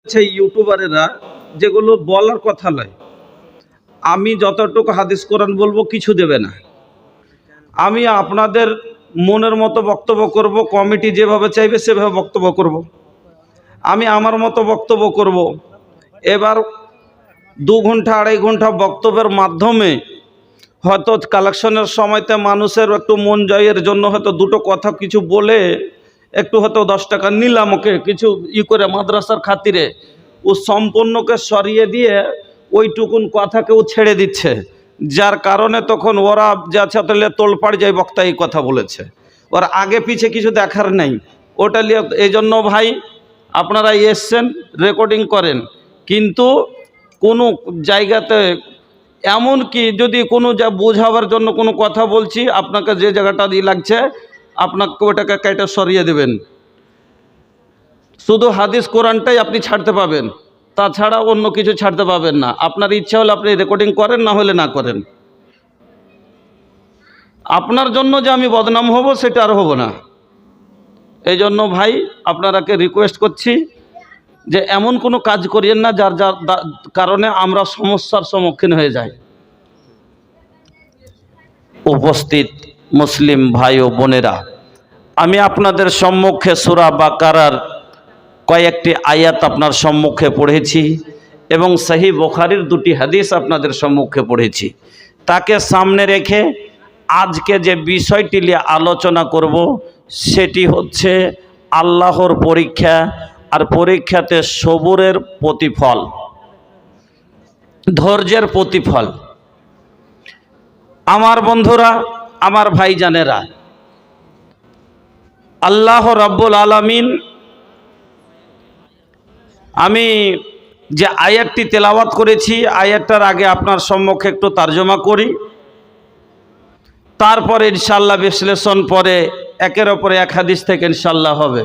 সেই ইউটিউবারেরা যেগুলো বলার কথা নয়, আমি যতটুকু হাদিস কোরআন বলবো কিছু দেবে না। আমি আপনাদের মনের মতো বক্তব্য করব, কমিটি যেভাবে চাইবে সেভাবে বক্তব্য করব। আমি আমার মতো বক্তব্য করব। এবার 2 ঘন্টা 2.5 ঘন্টা বক্তব্যের মাধ্যমে হয়তো কালেকশনের সময়তে মানুষের একটু মন জয়ের জন্য হয়তো দুটো কথা কিছু বলে একটু হয়তো 10 টাকা নিলাম, ওকে কিছু করে মাদ্রাসার খাতিরে ও সম্পূর্ণকে সরিয়ে দিয়ে ওইটুকুন কথাকেও ছেড়ে দিচ্ছে, যার কারণে তখন ওরা যাচ্ছে তাহলে তোলপাড় যায়, বক্তা এই কথা বলেছে, ওর আগে পিছে কিছু দেখার নেই ওটা নিয়ে। এই জন্য ভাই আপনারা এসছেন রেকর্ডিং করেন, কিন্তু কোনো জায়গাতে এমন কি যদি কোনো যা বোঝাবার জন্য কোনো কথা বলছি, আপনাকে যে জায়গাটা দিয়ে লাগছে আপনাকে ওটাকে কেটে সরিয়ে দেবেন। শুধু হাদিস কোরআনটাই আপনি ছাড়তে পাবেন, তাছাড়া অন্য কিছু ছাড়তে পাবেন না। আপনার ইচ্ছা হলে আপনি রেকর্ডিং করেন, না হলে না করেন। আপনার জন্য যে আমি বদনাম হব সেটা আর হব না। এই জন্য ভাই আপনারাকে রিকোয়েস্ট করছি যে এমন কোনো কাজ করিয়েন না যার যার কারণে আমরা সমস্যার সম্মুখীন হয়ে যাই। উপস্থিত মুসলিম ভাই ও বোনেরা, আমি আপনাদের সম্মুখে সূরা বাকারার কয়েকটি আয়াত আপনার সম্মুখে পড়েছি এবং সহিহ বুখারীর 2টি হাদিস আপনাদের সম্মুখে পড়েছি। তাকে সামনে রেখে আজকে যে বিষয়টি নিয়ে আলোচনা করব সেটি হচ্ছে আল্লাহর পরীক্ষা, আর পরীক্ষাতে সবুরের প্রতিফল, ধৈর্যের প্রতিফল। আমার বন্ধুরা, আমার ভাইজানেরা, আল্লাহ রাব্বুল আলামিন, আমি যে আয়াতটি তেলাওয়াত করেছি আয়াতটার আগে আপনার সম্মুখে একটু তর্জমা করি, তারপরে ইনশাআল্লাহ বিশ্লেষণ পরে একের ওপরে এক হাদিস থেকে ইনশাআল্লাহ হবে।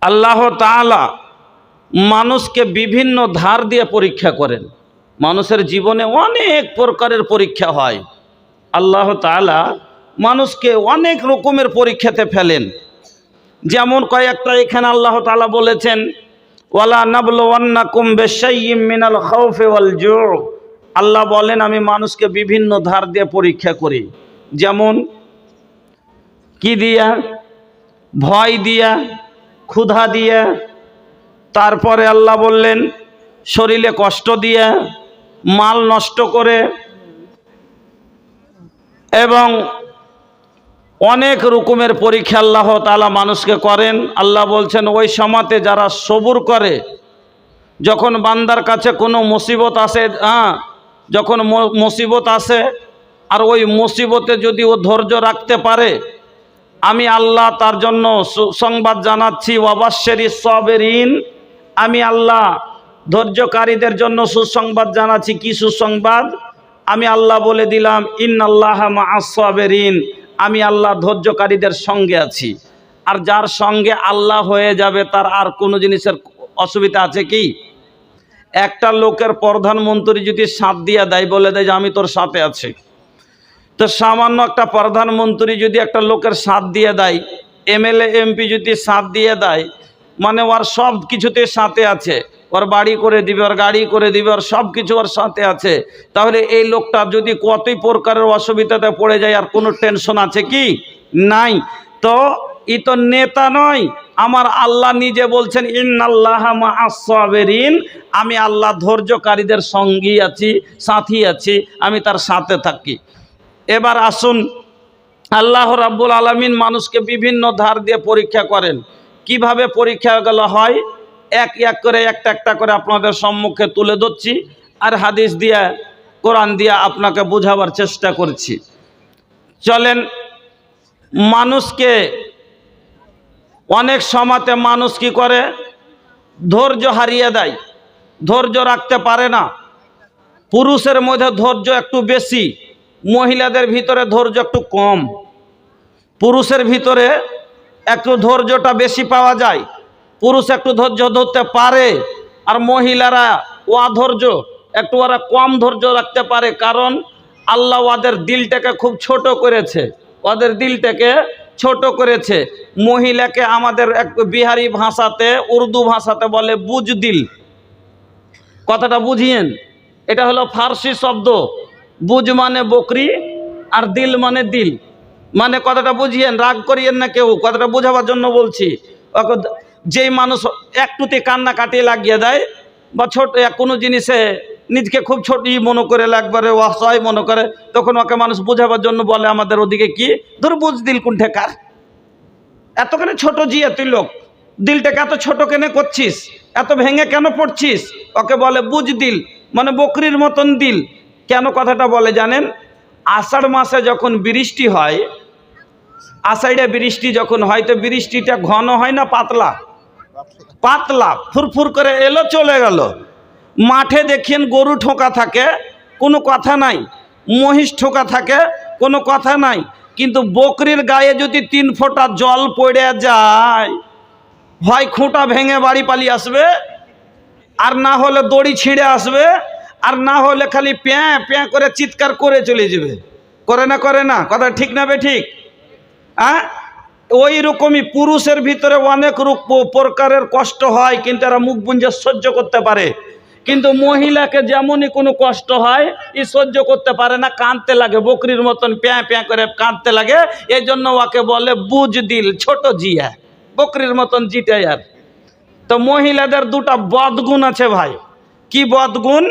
আল্লাহ তাআলা মানুষকে বিভিন্ন ধার দিয়ে পরীক্ষা করেন। মানুষের জীবনে অনেক প্রকারের পরীক্ষা হয়। আল্লাহ তাআলা মানুষকে অনেক রকমের পরীক্ষাতে ফেলেন। যেমন কয়েকটা এখানে আল্লাহ তাআলা বলেছেন, ওয়ালা নাবলুওয়ান্নাকুম বিশাইয়্যিম মিনাল খাউফি ওয়াল জু'। আল্লাহ বলেন আমি মানুষকে বিভিন্ন ধার দিয়ে পরীক্ষা করি। যেমন কি দিয়া? ভয় দিয়া, ক্ষুধা দিয়া, তারপরে আল্লাহ বললেন শরীরে কষ্ট দিয়া, মাল নষ্ট করে, এবং অনেক রকমের পরীক্ষা আল্লাহ তাআলা মানুষকে করেন। আল্লাহ বলছেন ওই সময়তে যারা সবুর করে, যখন বান্দার কাছে কোনো মুসিবত আসে, যখন মুসিবত আসে আর ওই মুসিবতে যদি ও ধৈর্য রাখতে পারে, আমি আল্লাহ তার জন্য সুসংবাদ জানাচ্ছি, ওয়াবাশশিরিস সাবিরিন। আমি আল্লাহ ধৈর্যকারীদের জন্য সুসংবাদ জানাচ্ছি। কি সুসংবাদ? আমি আল্লাহ বলে দিলাম ইন্নাল্লাহা মাআস সাবিরিন, আমি আল্লাহ ধৈর্যকারীদের সঙ্গে আছি। আর যার সঙ্গে আল্লাহ হয়ে যাবে তার আর কোনো জিনিসের অসুবিধা আছে কি? একটা লোকের প্রধানমন্ত্রী যদি সাথ দিয়ে দেয়, বলে দেয় যে আমি তোর সাথে আছি, তো সামান্য একটা প্রধানমন্ত্রী যদি একটা লোকের সাথ দিয়ে দেয়, এমএলএ এমপি যদি সাথ দিয়ে দেয়, মানে ওর সব কিছুতে সাথে আছে, ওর বাড়ি করে দিবে, ওর গাড়ি করে দিবে, ওর সব কিছু ওর সাথে আছে, তাহলে এই লোকটা যদি কতই প্রকারের অসুবিধাতে পড়ে যায় আর কোনো টেনশন আছে কি? নাই। তো ই তো নেতা নয়, আমার আল্লাহ নিজে বলছেন ইন্নাল্লাহা মাআস সাবিরিন, আমি আল্লাহ ধৈর্যকারীদের সঙ্গী আছি, সাথী আছি, আমি তার সাথে থাকি। এবার আসুন, আল্লাহ রাব্বুল আলামিন মানুষকে বিভিন্ন ধার দিয়ে পরীক্ষা করেন। কিভাবে পরীক্ষাগুলো হয় এক এক করে একটা একটা করে আপনাদের সম্মুখে তুলে ধরছি, আর হাদিস দিয়ে কোরআন দিয়ে আপনাকে বোঝাবার চেষ্টা করছি। চলেন, মানুষকে অনেক সময়তে মানুষ কি করে? ধৈর্য হারিয়ে দেয়, ধৈর্য রাখতে পারে না। পুরুষের মধ্যে ধৈর্য একটু বেশি, মহিলাদের ভিতরে ধৈর্য একটু কম। পুরুষের ভিতরে একটু ধৈর্যটা বেশি পাওয়া যায়, পুরুষ একটু ধৈর্য ধরতে পারে, আর মহিলারা অধৈর্য, একটু ওরা কম ধৈর্য রাখতে পারে। কারণ আল্লাহ ওদের দিলটাকে খুব ছোট করেছে, ওদের দিলটাকে ছোট করেছে। মহিলাকে আমাদের এক বিহারি ভাষাতে, উর্দু ভাষাতে বলে বুজদিল। কথাটা বুঝিয়েন, এটা হলো ফার্সি শব্দ। বুজ মানে বকরি, আর দিল মানে দিল। মানে কথাটা বুঝিয়েন, রাগ করিয়েন না কেউ, কথাটা বোঝাবার জন্য বলছি। যেই মানুষ একটুতে কান্না কাটিয়ে লাগিয়ে দেয় বা ছোট কোনো জিনিসে নিজকে খুব ছোটই মনে করে, একবারে অসহায় মনে করে, তখন ওকে মানুষ বোঝাবার জন্য বলে আমাদের ওদিকে কি, ধর বুঝ দিল কোন ঠেকার, এতখানি ছোট জিয়া তুই লোক, দিলটাকে এত ছোট কেন করছিস, এত ভেঙে কেন পড়ছিস, ওকে বলে বুঝ দিল, মানে বকরির মতন দিল। কেন কথাটা বলে জানেন? আষাঢ় মাসে যখন বৃষ্টি হয়, আষাঢ়ে বৃষ্টি যখন হয়, তো বৃষ্টিটা ঘন হয় না পাতলা? পাতলা ফুরফুর করে এলো চলে গেল। মাঠে দেখেন গরু ঠোকা থাকে, কোনো কথা নাই, মহিষ ঠোকা থাকে, কোনো কথা নাই, কিন্তু বকরির গায়ে যদি 3 ফোঁটা জল পড়ে যায়, হয় খুঁটা ভেঙে বাড়ি পালিয়ে আসবে, আর না হলে দড়ি ছিঁড়ে আসবে, আর না হলে খালি প্যাঁ প্যাঁ করে চিৎকার করে চলে যাবে। করে না? করে না? কথা ঠিক না বে ঠিক? হ্যাঁ, ওই রকমই পুরুষের ভিতরে অনেক প্রকারের কষ্ট হয়, কিন্তু এরা মুখ বুঁজে সহ্য করতে পারে। কিন্তু মহিলাকে যেমনই কোনো কষ্ট হয়, ই সহ্য করতে পারে না, কাঁদতে লাগে, বকরির মতন প্যাঁ প্যাঁ করে কাঁদতে লাগে। এই জন্য ওকে বলে বুঝ দিল, ছোট জিয়া, বকরির মতন জিটাই। আর তো মহিলাদের দুটা বদগুণ আছে ভাই। কি বদগুণ?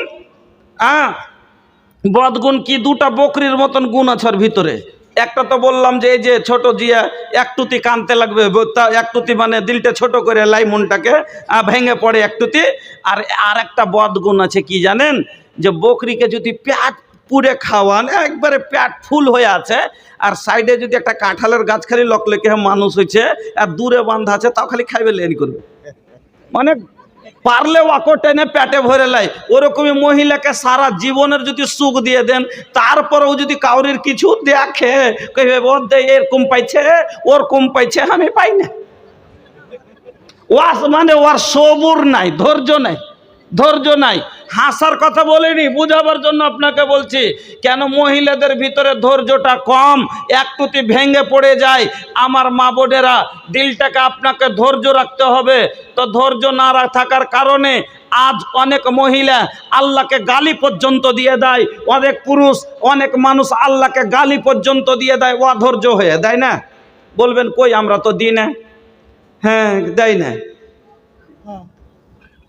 বদগুণ কি? দুটা বকরির মতন গুণ আছে ওর ভিতরে। একটা তো বললাম যে এই যে ছোট জিয়া একটুতি কানতে লাগবে, একটুতি মানে দিলটা ছোট করে লাই, মনটাকে ভেঙে পড়ে একটুতি। আর একটা বদগুণ আছে কি জানেন? যে বকরিকে যদি পেট পুড়ে খাওয়ান, একবারে পেট ফুল হয়ে আছে, আর সাইডে যদি একটা কাঁঠালের গাছ খালি লকলেকে মানুষ হয়েছে, আর দূরে বান্ধা আছে, তাও খালি খাইবে লেন করবে, মানে পারলে ওয়াকো টেনে পেটে ভরে লাই। ওরকমই মহিলাকে সারা জীবনের যদি সুখ দিয়ে দেন, তারপরেও যদি কাউরির কিছু দেখে, কইবে ওর এর কম পাইছে, ওর কম পাইছে, আমি পাই না। ওয়াস মানে ওর সবুর নাই, ধৈর্য নাই, ধৈর্য নাই। হাসার কথা বলিনি, বুঝাবার জন্য আপনাকে বলছি। কেন মহিলাদের ভিতরে ধৈর্যটা কম, একটুতি ভেঙে পড়ে যায়। আমার মা বোনেরা, দিলটাকে আপনাকে ধৈর্য রাখতে হবে। তো ধৈর্য না থাকার কারণে আজ অনেক মহিলা আল্লাহকে গালি পর্যন্ত দিয়ে দেয়, অনেক পুরুষ, অনেক মানুষ আল্লাহকে গালি পর্যন্ত দিয়ে দেয়, অধৈর্য হয়ে দেয় না। বলবেন কই, আমরা তো দিই না। হ্যাঁ, দেয় না।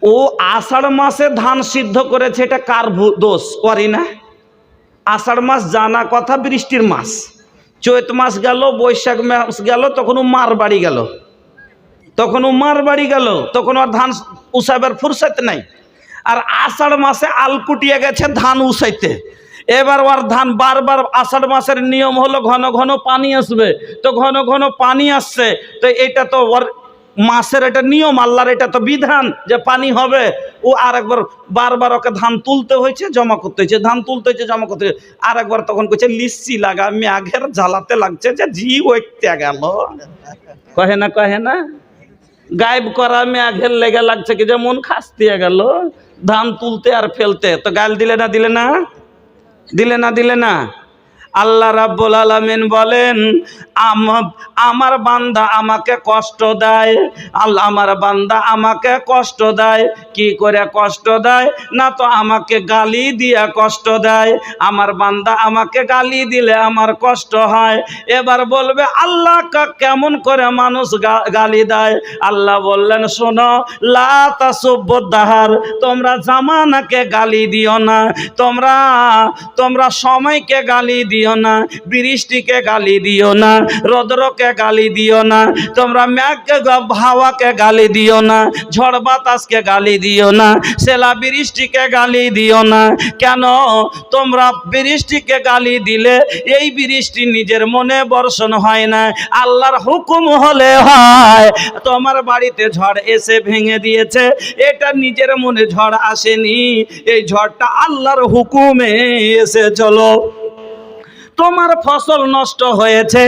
ও আষাঢ় মাসে ধান সিদ্ধ করেছে, এটা কার দোষ? করি না? আষাঢ় মাস জানা কথা, বৃষ্টির মাস। চৈত মাস গেল, বৈশাখ মাস গেল, তখন ও মার বাড়ি গেল, তখন ওর ধান উসাইবার ফুরসত নাই। আর আষাঢ় মাসে আলকুটিয়ে গেছে ধান উসাইতে। এবার ওর ধান বারবার, আষাঢ় মাসের নিয়ম হলো ঘন ঘন পানি আসবে, তো ঘন ঘন পানি আসছে, তো এটা তো ওর মাসের এটা নিয়ম, আল্লাহর এটা তো বিধান যে পানি হবে। ও আর একবার বারবার ওকে ধান তুলতে হয়েছে, জমা করতে হয়েছে, ধান তুলতে হয়েছে, জমা করতে হয়েছে। আর একবার তখন কইছে লিচ্ছি লাগা, মেঘের জ্বালাতে লাগছে যে জি ওইতে গেল, কহে না, কহে না, গায়েব করা মেঘের লেগে লাগছে কি যে মন খাস্তিয়ে গেল ধান তুলতে আর ফেলতে। তো গাল দিলে না, দিলে না, দিলে না, দিলে না। আল্লাহ রাব্বুল আলামিন বলেন, আমার বান্দা আমাকে কষ্ট দেয়, আল্লাহ আমার বান্দা আমাকে কষ্ট দেয়। কি করে কষ্ট দেয়? না তো আমাকে গালি দিয়া কষ্ট দেয়। আমার বান্দা আমাকে গালি দিলে আমার কষ্ট হয়। এবার বলবে আল্লাহ কেমন করে মানুষ গালি দেয়? আল্লাহ বললেন, শোনো, লা তাসুব্বুদ দাহার, তোমরা জামানাকে গালি দিও না, তোমরা সময়কে গালি দিও না, বৃষ্টিকে গালি দিও না, রৌদ্রকে গালি দিও না, তোমরা মেঘকে, হাওয়াকে গালি দিও না, ঝড় বাতাসকে গালি দিও না, সেলা বৃষ্টিকে গালি দিও না। কেন? তোমরা বৃষ্টিকে গালি দিলে এই বৃষ্টি নিজের মনে বর্ষণ হয় না, আল্লাহর হুকুম হলে হয়। তোমার বাড়িতে ঝড় এসে ভেঙে দিয়েছে, এটা নিজের মনে ঝড় আসেনি, এই ঝড়টা আল্লাহর হুকুমে এসে চলো। তোমার ফসল নষ্ট হয়েছে,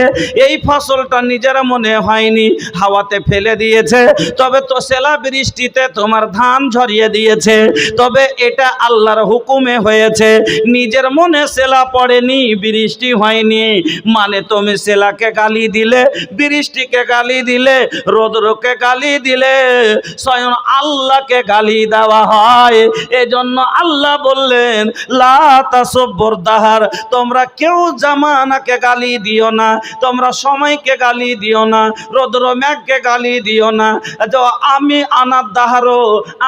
এই ফসলটা নিজের মনে হয়নি, হাওয়াতে ফেলে দিয়েছে, তবে তো সেলা বৃষ্টিতে তোমার ধান ঝরিয়ে দিয়েছে, তবে এটা আল্লাহর হুকুমে হয়েছে, নিজের মনে সেলা পড়েনি, বৃষ্টি হয়নি, মানে তুমি সেলাকে গালি দিলে, বৃষ্টিকে গালি দিলে, রৌদ্রকে গালি দিলে, স্বয়ং আল্লাহকে গালি দেওয়া হয়। এজন্য আল্লাহ বললেন লা তাসব্বুর দাহার, তোমরা কেউ জামানাকে গালি দিও না, তোমরা সময়কে গালি দিও না, রৌদ্র মেঘকে গালি দিও না। আমি আনাদ দাহারো,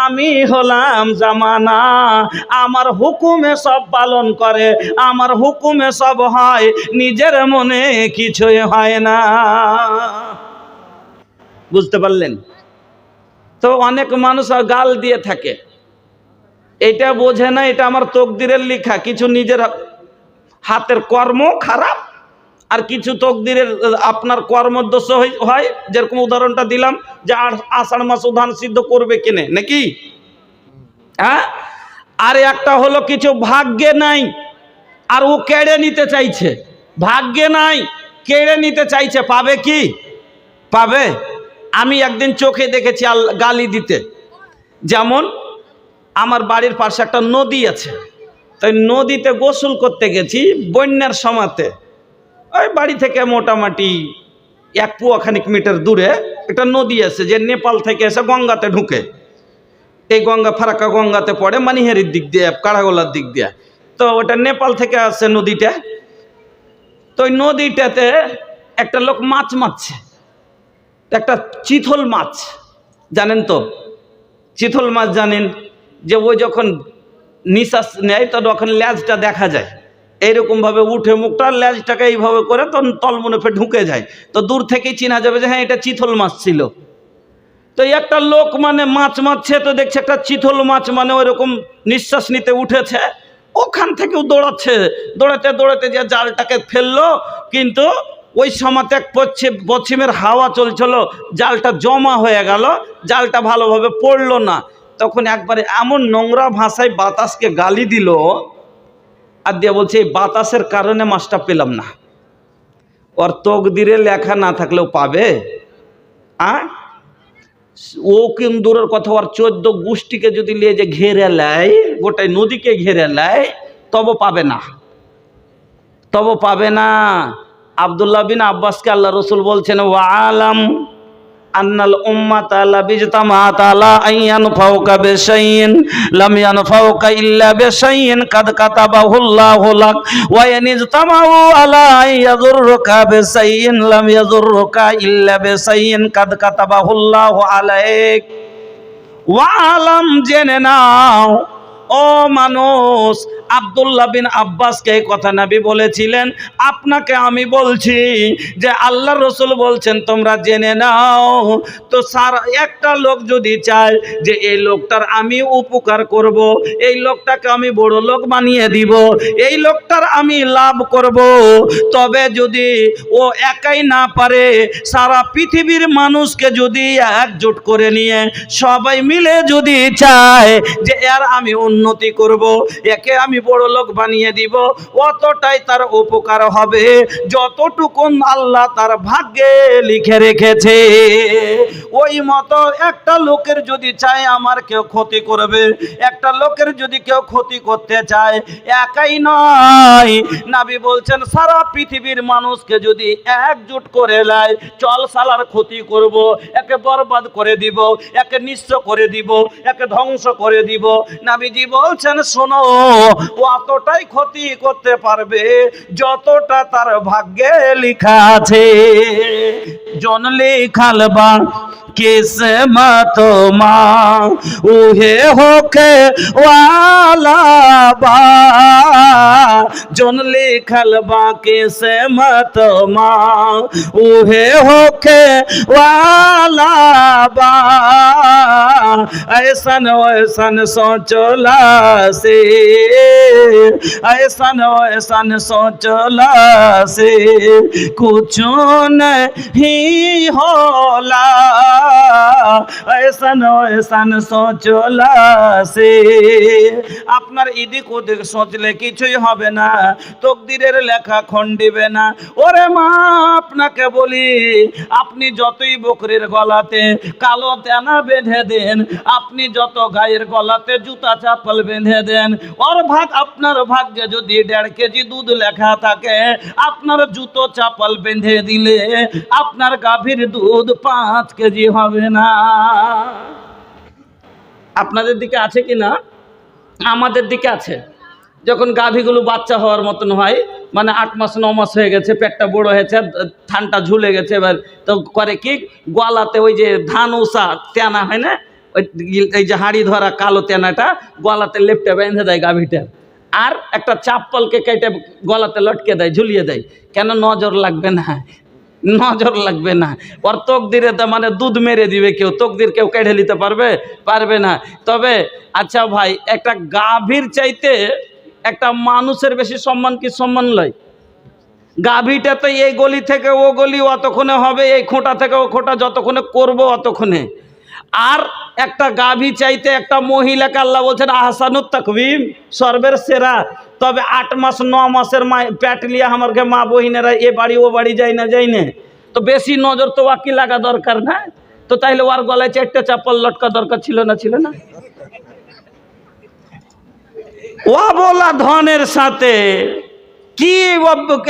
আমি হলাম জামানা, আমার হুকুমে সব পালন করে, আমার হুকুমে সব হয়, নিজের মনে কিছুই হয় না। বুঝতে পারলেন? তো অনেক মানুষ গাল দিয়ে থাকে, এটা বোঝে না এটা আমার তকদিরের লেখা, কিছু নিজের হাতের কর্ম খারাপ, আর কিছু তকদিরের আপনার কর্মদোষ হয়। যেরকম উদাহরণটা দিলাম যে আষাঢ় মাস ধান সিদ্ধ করবে কিনে নাকি, হ্যাঁ, আর একটা হলো কিছু ভাগ্যে নাই আর ও কেড়ে নিতে চাইছে, ভাগ্যে নাই কেড়ে নিতে চাইছে, পাবে কি? পাবে? আমি একদিন চোখে দেখেছি গালি দিতে। যেমন আমার বাড়ির পাশে একটা নদী আছে, তাই নদীতে গোসল করতে গেছি বন্যার সময়তে। ওই বাড়ি থেকে মোটামুটি 1 পোয়াখানিক মিটার দূরে একটা নদী আছে, যে নেপাল থেকে এসে গঙ্গাতে ঢুকে, এই গঙ্গা ফারাক্কা গঙ্গাতে পড়ে মানিহারির দিক দিয়ে, কাড়াগোলার দিক দিয়ে। তো ওটা নেপাল থেকে আসে নদীটা। তো ওই নদীটাতে একটা লোক মাছ মারছে, একটা চিতল মাছ, জানেন তো চিতল মাছ জানেন, যে ওই যখন নিঃশ্বাস নেয় তখন লেজটা দেখা যায়, এইরকমভাবে উঠে মুখটা, লেজটাকে এইভাবে করে তখন তলমনে ফের ঢুকে যায়, তো দূর থেকেই চেনা যাবে যে হ্যাঁ এটা চিতল মাছ ছিল। তো একটা লোক মানে মাছ মারছে, তো দেখছে একটা চিতল মাছ মানে ওইরকম নিঃশ্বাস নিতে উঠেছে, ওখান থেকেও দৌড়াচ্ছে, দৌড়াতে দৌড়াতে যে জালটাকে ফেললো, কিন্তু ওই সময়তে পশ্চিমের হাওয়া চলছিল, জালটা জমা হয়ে গেল, জালটা ভালোভাবে পড়লো না। তখন একবারে এমন নোংরা ভাষায় বাতাসকে গালি দিল, আর দিয়ে বলছে এই বাতাসের কারণে মাছটা পেলাম না। ওর তকদিরে লেখা না থাকলেও পাবে? ও কিন্তু দূরের কথা, ওর 14 গোষ্ঠীকে যদি নিয়ে যে ঘেরে নেয়, গোটাই নদীকে ঘেরে নেয়, তবে পাবে না, তবে পাবে না। আব্দুল্লাহ বিন আব্বাসকে আল্লাহ রসুল বলছেন ওয়া আলাম আন্নাল উম্মাতা লাবিজতামাত আলা আইয়ানফাউকা বিশাইইন লাম ইয়ানফাউকা ইল্লা বিশাইইন কাদ কাতাবাহুল্লাহু লাক ওয়া ইয়ানিজতামাউ আলা আইয়াযুররুকা বিশাইইন লাম ইয়াযুররুকা ইল্লা বিশাইইন কাদ কাতাবাহুল্লাহু আলাইক। ওয়া আলাম, জেনে নাও ও মানুষ, আব্দুল্লাহ বিন আব্বাসকে এই কথা নবী বলেছিলেন, আপনাকে আমি বলছি যে আল্লাহ রসুল বলছেন তোমরা জেনে নাও। তো সারা একটা লোক যদি চায় যে এই লোকটার আমি উপকার করব, এই লোকটাকে আমি বড় লোক বানিয়ে দিব, এই লোকটার আমি লাভ করব, তবে যদি ও একাই না পারে, সারা পৃথিবীর মানুষকে যদি একজোট করে নিয়ে সবাই মিলে যদি চায় যে এর আমি উন্নতি করব, একে আমি বড় লোক বানিয়ে দিব, অতটাই তার উপকার হবে যতটুকুন আল্লাহ তার ভাগ্যে লিখে রেখেছে। ওই মতো একটা লোকের যদি চায় আমার কেউ ক্ষতি করবে, একটা লোকের যদি কেউ ক্ষতি করতে চায়, একাই নয়, নবী বলছেন সারা পৃথিবীর মানুষকে যদি একজোট করে নেয়, চল সালার ক্ষতি করব, একে বরবাদ করে দিব, একে নিঃস্ব করে দিব, একে ধ্বংস করে দিব, নবীজি বলছেন শোনো, অতটাই ক্ষতি করতে পারবে যতটা তার ভাগ্যে লেখা আছে। জন লিখাল বা किस्मत माँ उहे होके वाला बा, जोन लिखल बा किस्मत माँ उहे होके वाला बा, ऐसन वैसन सोचला से, ऐसन वैसन सोचला से कुछ नहीं होला। ऐसन ऐसन सोचला से। আপনার এদিক ওদিক সোচলে কিছুই হবে না, তকদিরের লেখা খন্ডিবে না। ওরে মা, আপনাকে বলি, আপনি যতই বকরির গলাতে কালো তেনা বেঁধে দেন, আপনি যত গায়ের গলাতে জুতা চাপল বেঁধে দেন, আপনার ভাগ্যে যদি 1.5 কেজি দুধ লেখা থাকে, আপনার জুতো চাপল বেঁধে দিলে আপনার গাভীর দুধ 5 কেজি হবে না। আপনাদের দিকে আছে কি না? আমাদের দিকে আছে। যখন গাভীগুলো বাচ্চা হওয়ার মতন হয়, মানে 8 মাস 9 মাস হয়ে গেছে, পেটটা বড় হয়েছে, থানটা ঝুলে গেছে, এবার তো করে কি, গলাতে ওই যে ধান উষা তেনা হয় না, এই যে হাঁড়ি ধরা কালো তেনাটা গলাতে লেপটে বেঁধে দেয় গাভীটার, আর একটা চাপ্পলকে কেটে গলাতে লটকে দেয়, ঝুলিয়ে দেয়। কেন? নজর লাগবে না, নজর লাগবে না। ওর তকদিরে তো মানে দুধ মেরে দিবে কেউ, তকদির কেউ কেড়ে নিতে পারবে? পারবে না। তবে আচ্ছা ভাই, একটা গাভীর চাইতে একটা মানুষের বেশি সম্মান কি সম্মান লয়? গাভীটা তো এই গলি থেকে ও গলি অতক্ষণে হবে, এই খোঁটা থেকে ও খোঁটা যতক্ষণে করবো অতক্ষণে। আর একটা গাভী চাইতে একটা মহিলাকে আল্লাহ বলছেন আহসানুত তাকওয়িম, সর্বের সেরা। তবে 8 মাস 9 মাসের মা পেট লিয়ে আমাকে মা বহিনেরা এ বাড়ি ও বাড়ি যায় না, যাই না, তো বেশি নজর তো ওয়াকি লাগা দরকার না? তো তাইলে ওর গলায় 4টে চাপল লটকা দরকার ছিল না? ছিল না? ও বলা ধনের সাথে কি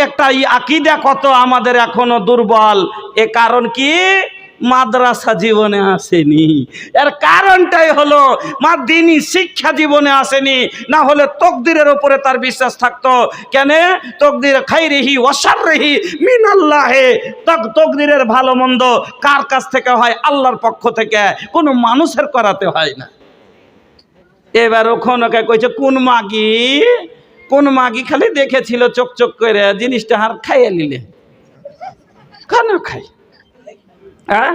একটা আকীদা কত আমাদের এখনো দুর্বল। এ কারণ কি? মাদ্রাসা জীবনে আসেনি। এর কারণটাই হলো দ্বীনি শিক্ষা জীবনে আসেনি। না হলে তকদিরের উপরে তার বিশ্বাস থাকতো। কেন? তকদির খাইরিহি ওয়া শাররিহি মিনাল্লাহি, তকদিরের ভালো মন্দ কার কাছ থেকে হয়? আল্লাহর পক্ষ থেকে, কোনো মানুষের করাতে হয় না। এবার ওখানে কইছে কোন মাগি, কোন মাগি খালি দেখেছিল চোখ চোখ করে, জিনিসটা হার খাইয়ে নিলে কেন খাই? হ্যাঁ,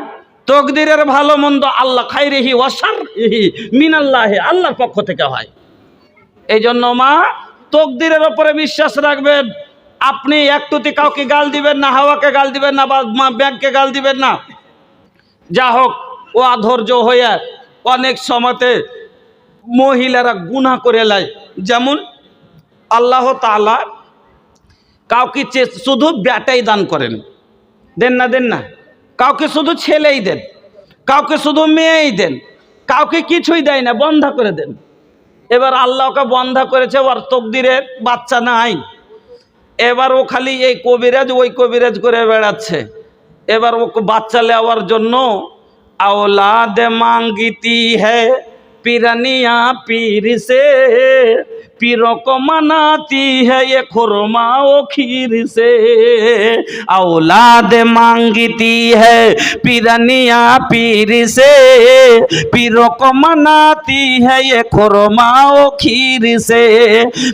তকদিরের ভালো মন্দ আল্লাহ খাইরিহি ওয়া শাররিহি মিনাল্লাহি, আল্লাহর পক্ষ থেকে হয়। এই জন্য মা, তকদিরের উপরে বিশ্বাস রাখবেন। আপনি একটুতে কাউকে গাল দিবেন না, হাওয়াকে গাল দিবেন না, বা ব্যাংককে গাল দিবেন না। যা হোক, ও অধৈর্য হয়ে অনেক সময়তে মহিলারা গুনাহ করে লাই। যেমন আল্লাহ তাআলা কাউকে শুধু বেটাই দান করেন, দেন না? দেন না? কাউকে শুধু ছেলেই দেন, কাউকে শুধু মেয়েই দেন, কাউকে কিছুই দেয় না, বন্ধ করে দেন। এবার আল্লাহকে বন্ধ করেছে, ওর তকদিরে বাচ্চা নাই। এবার ও খালি এই কবিরাজ ওই কবিরাজ করে বেড়াচ্ছে। এবার ও বাচ্চা নেওয়ার জন্য औलाद मांगती है पिरनिया पीर से, पीरों को मनाती है ये खुरमा ओ खीर से। औलाद मांगती है पिरनिया पीर से, पीरों को मनाती है ये खुरमा ओ खीर से।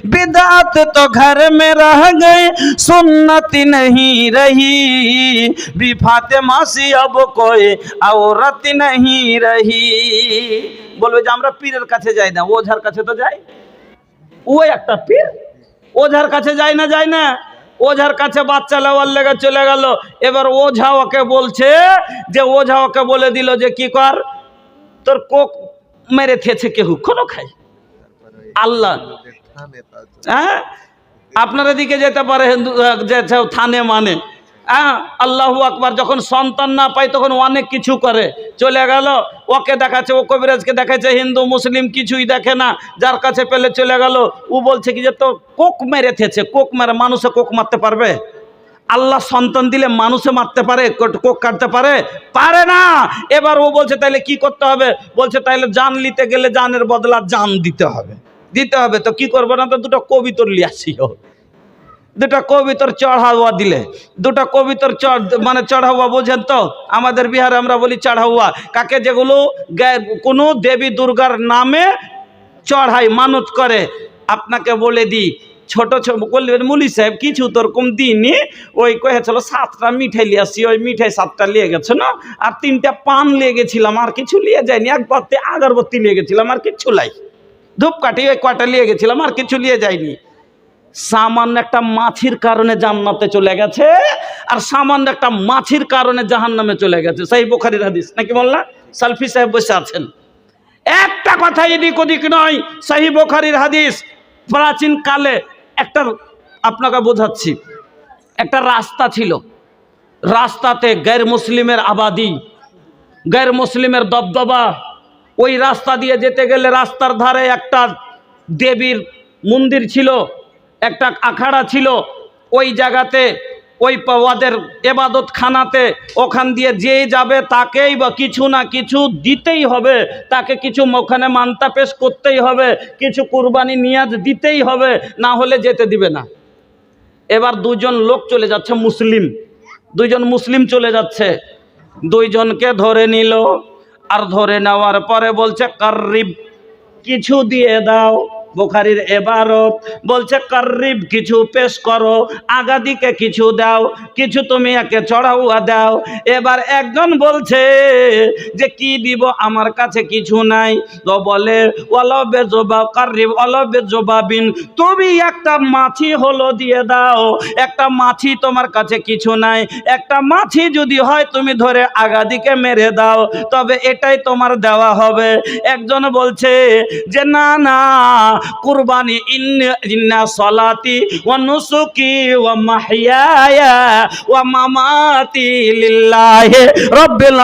बिदात तो घर में रह गए, सुन्नत नहीं रही, भी फातिमा सी अब कोई औरत नहीं रही। বলবে যে আমরা পীরের কাছে যাই না, ওঝার কাছে তো যাই। ওই একটা পীর, ওঝার কাছে যাই না, যাই না। ওঝার কাছে বাচ্চা লেওয়ার লেগে চলে গেল। এবার ওঝা ওকে বলছে যে, ওঝা ওকে বলে দিল যে কি কর, তোর কোক মেরে থেছে কেহু কোনো খাই আল্লাহ। হ্যাঁ, আপনার দিকে যেতে পারে হিন্দু যে থানে মানে, হ্যাঁ, আল্লাহু আকবার। যখন সন্তান না পায় তখন অনেক কিছু করে, চলে গেল ওকে দেখাচ্ছে, ও কবিরাজকে দেখাচ্ছে, হিন্দু মুসলিম কিছুই দেখে না, যার কাছে পেলে চলে গেল। ও বলছে কি যে তো কোক মেরে থেছে, কোক মেরে মানুষে কোক মারতে পারবে? আল্লাহ সন্তান দিলে মানুষে মারতে পারে, কোক কাটতে পারে? পারে না। এবার ও বলছে তাইলে কি করতে হবে? বলছে তাইলে জান নিতে গেলে জানের বদলা জান দিতে হবে, দিতে হবে। তো কি করবো না, তো দুটো কবিতর লিয়ে আসিও, দুটা কবিতর চড়াওয়া দিলে, দুটা কবিতর মানে চড়াওয়া, বোঝেন তো? আমাদের বিহারে আমরা বলি চড়াওয়া কাকে, যেগুলো কোনো দেবী দুর্গার নামে চড়াই, মানত করে। আপনাকে বলে দিই, ছোট ছোট বলবেন মুলি সাহেব কিছু তোর কম দিইনি, ওই কহেছিল 7টা মিঠাই লিয়ে আসি, ওই মিঠাই 7টা লিয়ে গেছে না, আর 3টা পান লিয়ে গেছিলাম, আর কিছু লিয়ে যায়নি, একবার আগরবত্তি লিয়ে গেছিলাম, আর কিছু লাই, ধূপকাঠি ওই কটা লিয়ে গেছিলাম, আর কিছু লিয়ে যায়নি। সামান্য একটা মাছির কারণে জান্নাতে চলে গেছে, আর সামান্য একটা মাছির কারণে জাহান্নামে চলে গেছে। সহিহ বুখারীর হাদিস নাকি বললা? সালফি সাহেব বসে আছেন, একটা কথা এদিক ওদিক নয়, সহিহ বুখারীর হাদিস। প্রাচীন কালে একটা, আপনাকে বোঝাচ্ছি, একটা রাস্তা ছিল, রাস্তাতে গैर মুসলিমের আবাদি, गैर মুসলিমের দবদবা। ওই রাস্তা দিয়ে যেতে গেলে রাস্তার ধারে একটা দেবীর মন্দির ছিল, একটা আখাড়া ছিল। ওই জায়গাতে ওই ওদের এবাদত খানাতে ওখান দিয়ে যে যাবে তাকেই বা কিছু না কিছু দিতেই হবে, তাকে কিছু ওখানে মানতা পেশ করতেই হবে, কিছু কুরবানি নিয়াজ দিতেই হবে, না হলে যেতে দিবে না। এবার দুজন লোক চলে যাচ্ছে, মুসলিম, দুইজন মুসলিম চলে যাচ্ছে, দুইজনকে ধরে নিল, আর ধরে নেওয়ার পরে বলছে কার্রিব, কিছু দিয়ে দাও। বুখারীর এবারত বলছে কার্রিব, কিছু পেশ করো, আগাদিকে কিছু দাও, কিছু তুমি একে চড়াউয়া দাও। এবার একজন বলছে যে কি দিব, আমার কাছে কিছু নাই। তো বলে ওয়ালাবে জবাব, কার্রিব ওয়ালাবে জবাবিন, তুমি একটা মাছি হলো দিয়ে দাও, একটা মাছি, তোমার কাছে কিছু নাই, একটা মাছি যদি হয় তুমি ধরে আগাদিকে মেরে দাও, তবে এটাই তোমার দেওয়া হবে। একজন বলছে যে না না, কুরবানি, ইন্না সলাতি ওয়া নুসুকি ওয়া মাহইয়ায়া ওয়া মামাতি লিল্লাহি রাব্বিল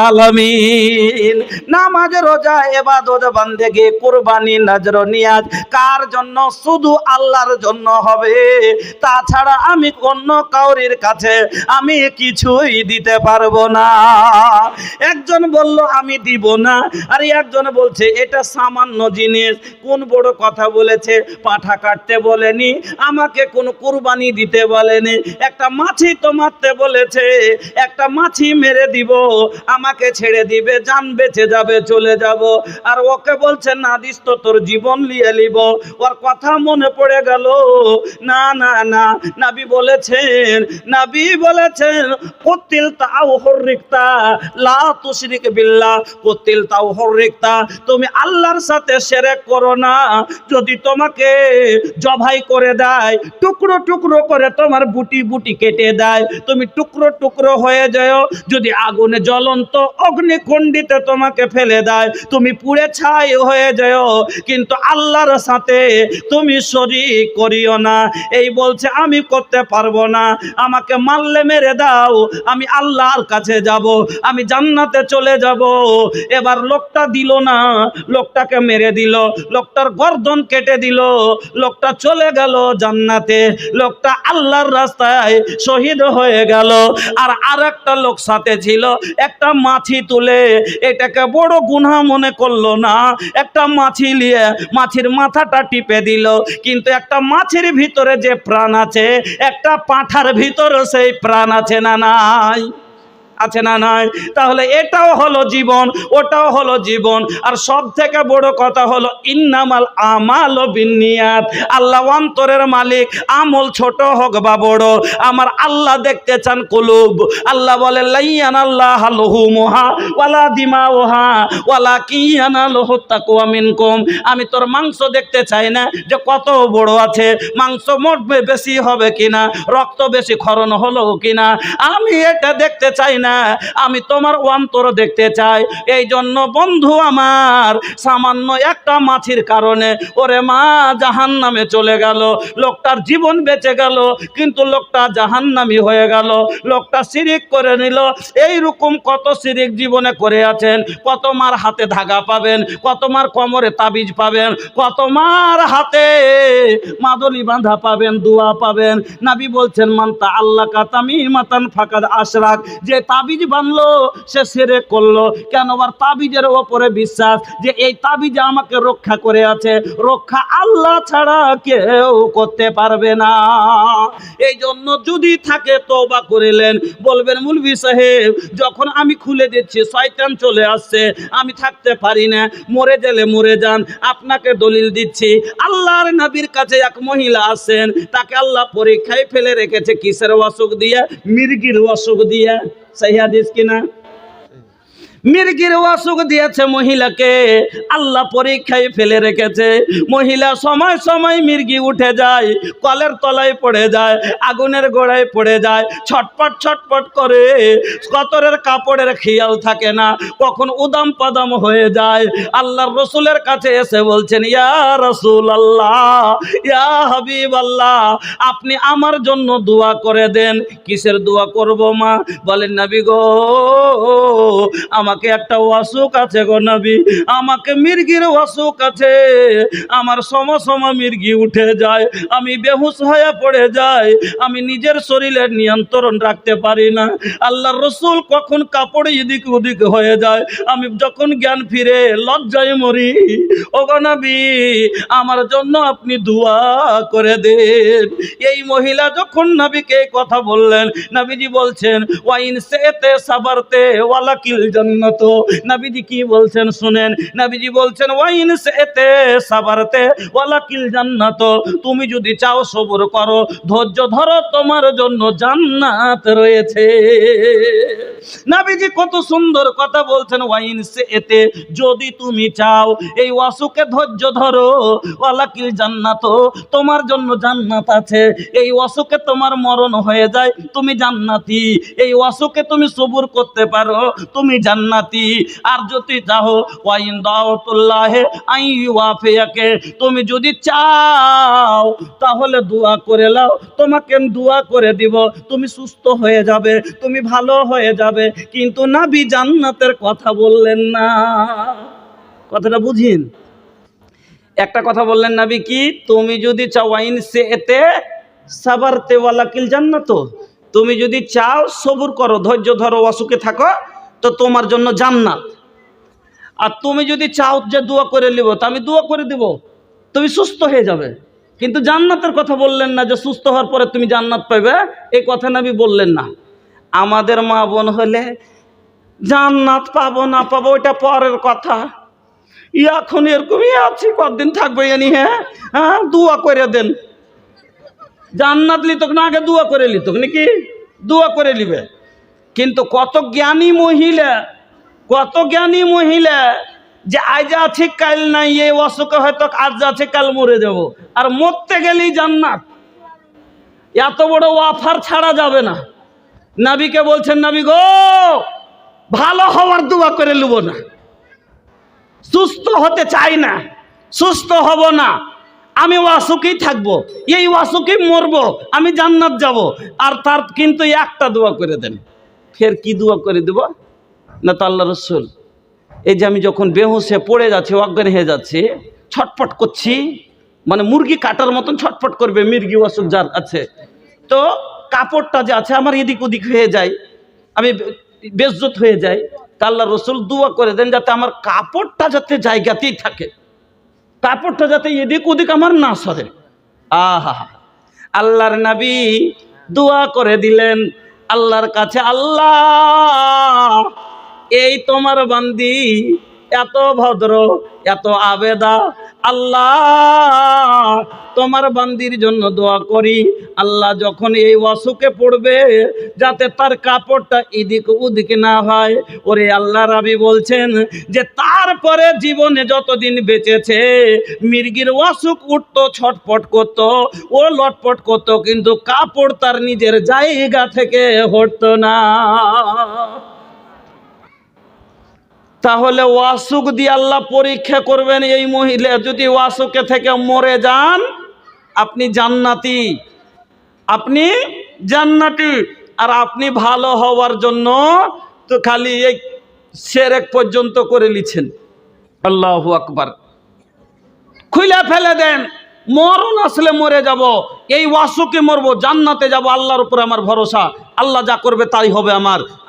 আলামিন। নামাজ, রোজা, ইবাদত, বান্দেগি, কুরবানি, নজর, নিয়াজ কার জন্য? শুধু আল্লাহর জন্য হবে, তাছাড়া আমি অন্য কাউরির কাছে আমি কিছুই দিতে পারবো না। একজন বলল আমি দিব না, আর একজন বলছে এটা সামান্য জিনিস। কোন বড় কথা বলেছে? পাঠা কাটতে বলেনি, আমাকে কোন কুরবানি দিতে বলেনি, একটা মাছি তো মারতে বলেছে, একটা মাছি মেরে দিব, আমাকে ছেড়ে দিবে, জান বেঁচে যাবে, চলে যাব। আর ওকে বলছে না দিস তো তোর জীবন নিয়ে নিব। ওর কথা মনে পড়ে গেল, না না না, নবী বলেছেন, নবী বলেছেন কুতিল তাও হরিকতা লা তুশরিক বিল্লাহ, কুতিল তাও হরিকতা, তুমি আল্লাহর সাথে শিরক করো না। যদি তোমাকে জবাই করে দেয়, টুকরো টুকরো করে তোমার বুটি বুটি কেটে দেয়, তুমি টুকরো টুকরো হয়ে যাও, যদি আগুনে জ্বলন্ত অগ্নিকুণ্ডিতে তোমাকে ফেলে দেয়, তুমি পুড়ে ছাই হয়ে যাও, কিন্তু আল্লাহর সাথে তুমি শরীক করিও না। এই বলছে আমি করতে পারবো না, আমাকে মারলে মেরে দাও, আমি আল্লাহর কাছে যাব, আমি জান্নাতে চলে যাব। এবার লোকটা দিল না, লোকটাকে মেরে দিল, লোকটার গর্দন কেটে দিল, লোকটা চলে গেল জান্নাতে, লোকটা আল্লাহর রাস্তায় শহীদ হয়ে গেল। আর আরেকটা লোক সাথে ছিল, একটা মাছি তুলে, এটাকে বড় গুনাহ মনে করলো না, একটা মাছি নিয়ে মাছির মাথাটা টিপে দিল, কিন্তু একটা মাছির ভিতরে যে প্রাণ আছে, একটা পাঁঠার ভিতরে সেই প্রাণ আছে না নাই? আছে না নাই? তাহলে এটাও হলো জীবন, ওটাও হলো জীবন। আর সব থেকে বড় কথা হলো ইন্নামাল আমালু বিন্নিয়াত, আল্লাহ অন্তরের মালিক, আমল ছোট হোক বা বড়, আমার আল্লাহ দেখতে চান কুলুব। আল্লাহ বলে লাইয়ানাল্লাহু লুহুমুহা ওয়ালা দিমাউহা ওয়ালাকিন ইয়ানালুহু তাকওয়া মিনকুম, আমি তোর মাংস দেখতে চাই না যে কত বড় আছে, মাংস মোট বেশি হবে কিনা, রক্ত বেশি ক্ষরণ হলো কিনা, আমি এটা দেখতে চাই না, আমি তোমার অন্তর দেখতে চাই। এই জন্য বন্ধু আমার, সামান্য একটা মাছির কারণে ওরে মা জাহান্নামে চলে গেল, লোকটার জীবন বেঁচে গেল, কিন্তু লোকটা জাহান্নামী হয়ে গেল, লোকটা শিরিক করে নিল। এইরকম কত শিরিক জীবনে করে আছেন, কত মার হাতে ধাগা পাবেন, কত মার কোমরে তাবিজ পাবেন, কত মার হাতে মাদলি বাঁধা পাবেন, দোয়া পাবেন। নবী বলছেন মান তাআল্লাকা তামিমাতান ফাকাদ আশরাক, যে তাবিজ বানলো সে শিরক করলো। কেন? আর তাবিজের ওপরে বিশ্বাস যে এই তাবিজ আমাকে রক্ষা করে আছে, রক্ষা আল্লাহ ছাড়া কেউ করতে পারবে না। এই জন্য যদি থাকে তওবা করিলেন, বলবেন মুলভি সাহেব যখন আমি খুলে দিচ্ছি শয়তান চলে আসছে, আমি থাকতে পারি না, মরে গেলে মরে যান, আপনাকে দলিল দিচ্ছি। আল্লাহর নবীর কাছে এক মহিলা আছেন, তাকে আল্লাহ পরীক্ষায় ফেলে রেখেছে, কিসের অসুখ দিয়ে? মির্গির অসুখ দিয়ে। সহি হাদিস কিনা? মির্গির অসুখ দিয়েছে মহিলাকে, আল্লাহ পরীক্ষায় ফেলে রেখেছে। মহিলা সময় সময় মির্গি উঠে যায়, কলের তলায় পড়ে যায়, আগুনের গোড়ায় পড়ে যায়, ছটপট ছটপট করে, কতরের কাপড়ের খেয়াল থাকে না, কখন উদাম পাদাম হয়ে যায়। আল্লাহর রসুলের কাছে এসে বলছেন, ইয়া রাসূল আল্লাহ, ইয়া হাবিব আল্লাহ, আপনি আমার জন্য দোয়া করে দেন। কিসের দোয়া করব মা? বলেন, নবী গো, আমাকে একটা অসুখ আছে গো নবী, আমাকে মির্গির অসুখ আছে, আমার সম মির্গি উঠে যায়, আমি বেহুশ হয়ে পড়ে যাই, আমি নিজের শরীরের নিয়ন্ত্রণ রাখতে পারি না। আল্লাহর রসুল কখন কাপড় এদিক ওদিক হয়ে যায়, আমি যখন জ্ঞান ফিরে লজ্জায় মরি। ও গো নবী, আমার জন্য আপনি দোয়া করে দেন। এই মহিলা যখন নবীকে কথা বললেন, নবীজি বলছেন, ওয়াইন সেতে সাবারতে ওয়ালাকিল জান্নাত। নবীজি কি বলছেন শুনেন, নবীজি বলছেন, ওয়াইন সেতে সাবারতে ওয়ালাকিল জান্নাত, তুমি যদি চাও সবর করো, ধৈর্য ধরো, তোমার জন্য জান্নাত রয়েছে। নবীজি কত সুন্দর কথা বলছেন, ওয়াইন সেতে, যদি তুমি চাও, এই অসুখে ধৈর্য ধরো, ওয়ালাকিল জান্নাত, তোমার জন্য জান্নাত আছে। এই অসুখে তোমার মরণ হয়ে যায়, তুমি জান্নাতি। এই অসুখে তুমি সবুর করতে পারো, তুমি জান্নাতি। আর যদি চাও, ওয়াইন দাওয়াতুল্লাহে আইওয়াফিয়াকে, তুমি যদি চাও তাহলে দোয়া করে নাও, তোমাকে দোয়া করে দিব, তুমি সুস্থ হয়ে যাবে, তুমি ভালো হয়ে যাবে। কিন্তু নবী জান্নাতের কথা বললেন না। কথাটা বুঝিন। একটা কথা বললেন নবী কি, তুমি যদি চাও, ওয়াইন সেতে সাবারতে ওয়ালাকিল জান্নাত, তুমি যদি চাও সবুর করো, ধৈর্য ধরো, অসুখে থাকো, তো তোমার জন্য জান্নাত। আর তুমি যদি চাও যে দোয়া করে নিব, তো আমি দোয়া করে দিব, তুমি সুস্থ হয়ে যাবে। কিন্তু জান্নাতের কথা বললেন না, যে সুস্থ হওয়ার পরে তুমি জান্নাত পাবে, এই কথা নবী বললেন না। আমাদের মা বোন হলে জান্নাত পাবো না পাবো ওইটা পরের কথা, এখন এরকমই আছি, কতদিন থাকবে জানি। হ্যাঁ, দোয়া করে দেন। জান্নাত লিতক না, আগে দোয়া করে লিতক নাকি, দোয়া করে নিবে। কিন্তু কত জ্ঞানী মহিলা, কত জ্ঞানী মহিলা, যে আজ আছে কাল নাই, এই অসুখে হয়তো আজ আছে কাল মরে যাব, আর মরতে গেলেই জান্নাত। এত বড় অফার ছাড়া যাবে না। নবীকে বলছেন, নবী গো, ভালো হওয়ার দোয়া করে নেব না, সুস্থ হতে চাই না, সুস্থ হব না, আমি অসুখেই থাকবো, এই অসুখেই মরবো, আমি জান্নাত যাব। আর তার কিন্তু একটা দোয়া করে দেন। ফের কি দোয়া করে দেব না? তো আল্লাহ রসুল, এই যে আমি যখন বেহুশে পড়ে যাচ্ছি, অজ্ঞান হয়ে যাচ্ছি, ছটফট করছি, মানে মুরগি কাটার মতন ছটফট করবে মির্গি অসুখ যার আছে, তো কাপড়টা যে আছে আমার এদিক ওদিক হয়ে যায়, আমি বেজ্জত হয়ে যাই। তা আল্লাহ রসুল দোয়া করে দেন যাতে আমার কাপড়টা যাতে জায়গাতেই থাকে, কাপড়টা যাতে এদিক ওদিক আমার না সরে। আহা, আল্লাহর নবী দোয়া করে দিলেন আল্লাহর কাছে, আল্লাহ, এই তোমার বান্দি এত ভদ্র, এত আবেদা, আল্লাহ তোমার বান্দির জন্য দোয়া করি, আল্লাহ যখন এই অসুখে পড়বে যাতে তার কাপড়টা এদিক ওদিক না হয়। ওরে আল্লাহ, রাবি বলছেন যে তারপরে জীবনে যতদিন বেঁচেছে মির্গির অসুখ উঠতো, ছটপট করতো, ও লটপট করতো, কিন্তু কাপড় তার নিজের জায়গা থেকে হটতো না। তাহলে অসুখ দিয়ে আল্লাহ পরীক্ষা করবেন। এই মহিলা যদি অসুখে থেকে মরে যান, আপনি জান্নাতি, আপনি জান্নাতি। আর আপনি ভালো হওয়ার জন্য তো খালি এই শিরক পর্যন্ত করে লিছেন। আল্লাহু আকবার। খুলে ফেলে দেন, মরণ আসলে মরে যাব, এই অসুখে মরবো, জান্নাতে যাব, আল্লাহর উপর আমার ভরসা, আল্লাহ যা করবে তাই হবে।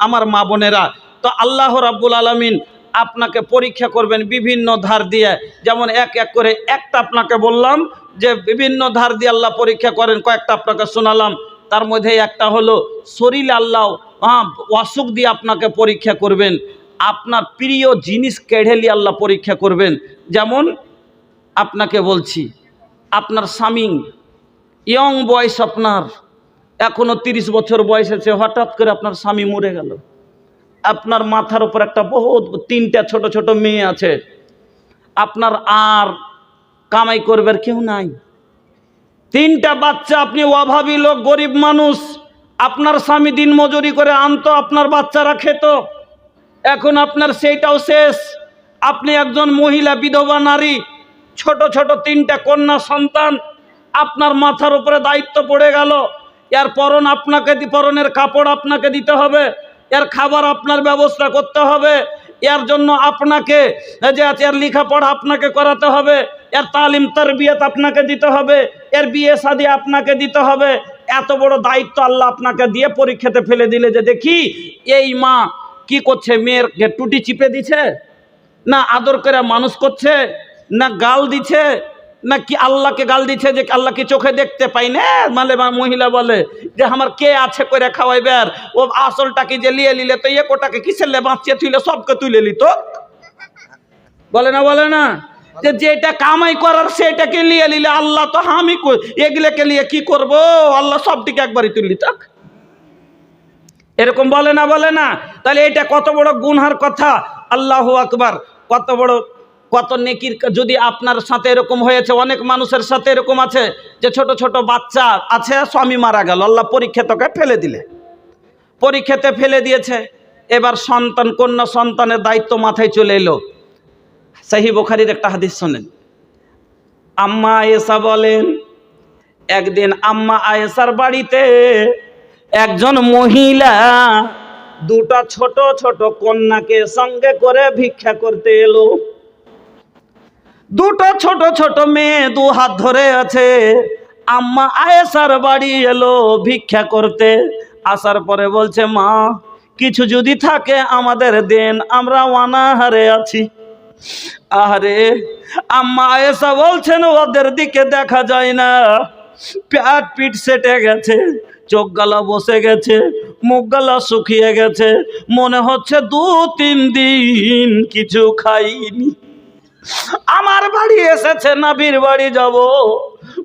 আমার মা বোনেরা, তো আল্লাহ রাব্বুল আলামিন আপনাকে পরীক্ষা করবেন বিভিন্ন ধার দিয়ে। যেমন এক এক করে একটা আপনাকে বললাম যে বিভিন্ন ধার দিয়ে আল্লাহ পরীক্ষা করেন, কয়েকটা আপনাকে শোনালাম। তার মধ্যে একটা হলো শরীরে আল্লাহ অসুখ দিয়ে আপনাকে পরীক্ষা করবেন, আপনার প্রিয় জিনিস কেড়ে নিয়ে আল্লাহ পরীক্ষা করবেন। যেমন আপনাকে বলছি, আপনার স্বামী ইয়ং বয়স, আপনার এখনো 30 বছর বয়স আছে, হঠাৎ করে আপনার স্বামী মরে গেল, আপনার মাথার উপর একটা বহুত 3টা ছোট ছোট মেয়ে আছে, আপনার আর কামাই করবার কেউ নাই। 3টা বাচ্চা, আপনি অভাবী লোক, গরিব মানুষ, আপনার স্বামী দিন মজুরি করে আনতো, আপনার বাচ্চারা খেত। এখন আপনার সেইটাও শেষ। আপনি একজন মহিলা, বিধবা নারী, ছোট ছোট 3টা কন্যা সন্তান, আপনার মাথার উপরে দায়িত্ব পড়ে গেল। এর পরনের কাপড় আপনাকে দিতে হবে, এর খাবার আপনার ব্যবস্থা করতে হবে, এর জন্য আপনাকে এর লেখাপড়া আপনাকে করাতে হবে, এর তালিম তারবিয়াত আপনাকে দিতে হবে, এর বিয়ে শাদী আপনাকে দিতে হবে। এত বড় দায়িত্ব আল্লাহ আপনাকে দিয়ে পরীক্ষাতে ফেলে দিলে যে দেখি এই মা কি করছে, মেয়ের টুটি চিপে দিছে, না আদর করে মানুষ করছে, না গাল দিছে, না কি আল্লাহকে গাল দিচ্ছে যে আল্লাহকে চোখে দেখতে পাই না। মানে মহিলা বলে যে আমার কে আছে করে খাওয়াইবার, ও আসলটাকে যে লিয়ে নিলে তো কোটাকে কিসের লে বাঁচিয়ে তুইলে সবকে তুলে নিত, বলে না বলে না, যে যেটা কামাই করার সেটাকে লিয়ে নিলে আল্লাহ তো আমি এগুলোকে নিয়ে কি করব, আল্লাহ সবটিকে একবারই তুললি তাক, এরকম বলে না বলে না। তাহলে এটা কত বড় গুনহার কথা, আল্লাহু আকবার, কত নেকির। যদি আপনার সাথে এরকম হয়েছে, অনেক মানুষের সাথে এরকম আছে যে ছোট ছোট বাচ্চা আছে, স্বামী মারা গেল, আল্লাহ পরীক্ষা তোকে ফেলে দিলে, পরীক্ষাতে ফেলে দিয়েছে, এবার সন্তান, কন্যা সন্তানের দায়িত্ব মাথায় চলে এলো। সহিহ বুখারীর একটা হাদিস শোনেন। আম্মা আয়েশা বলেন, একদিন আম্মা আয়েশার বাড়িতে একজন মহিলা 2টা ছোট ছোট কন্যাকে সঙ্গে করে ভিক্ষা করতে এলো। 2টো ছোট ছোট মেয়ে 2 হাত ধরে আছে। আম্মা আয়েশার বাড়ি এলো ভিক্ষা করতে, আসার পরে বলছে, মা কিছু যদি থাকে আমাদের দেন, আমরা অনাহারে আছি। আরে আম্মা আয়েশা বলছেন, ওদের দিকে দেখা যায় না, পেট পিঠ সেটে গেছে, চোখ গালা বসে গেছে, মুখ গালা শুকিয়ে গেছে, মনে হচ্ছে 2-3 দিন কিছু খাইনি। আমার বাড়ি এসেছে, নবীর বাড়ি যাব,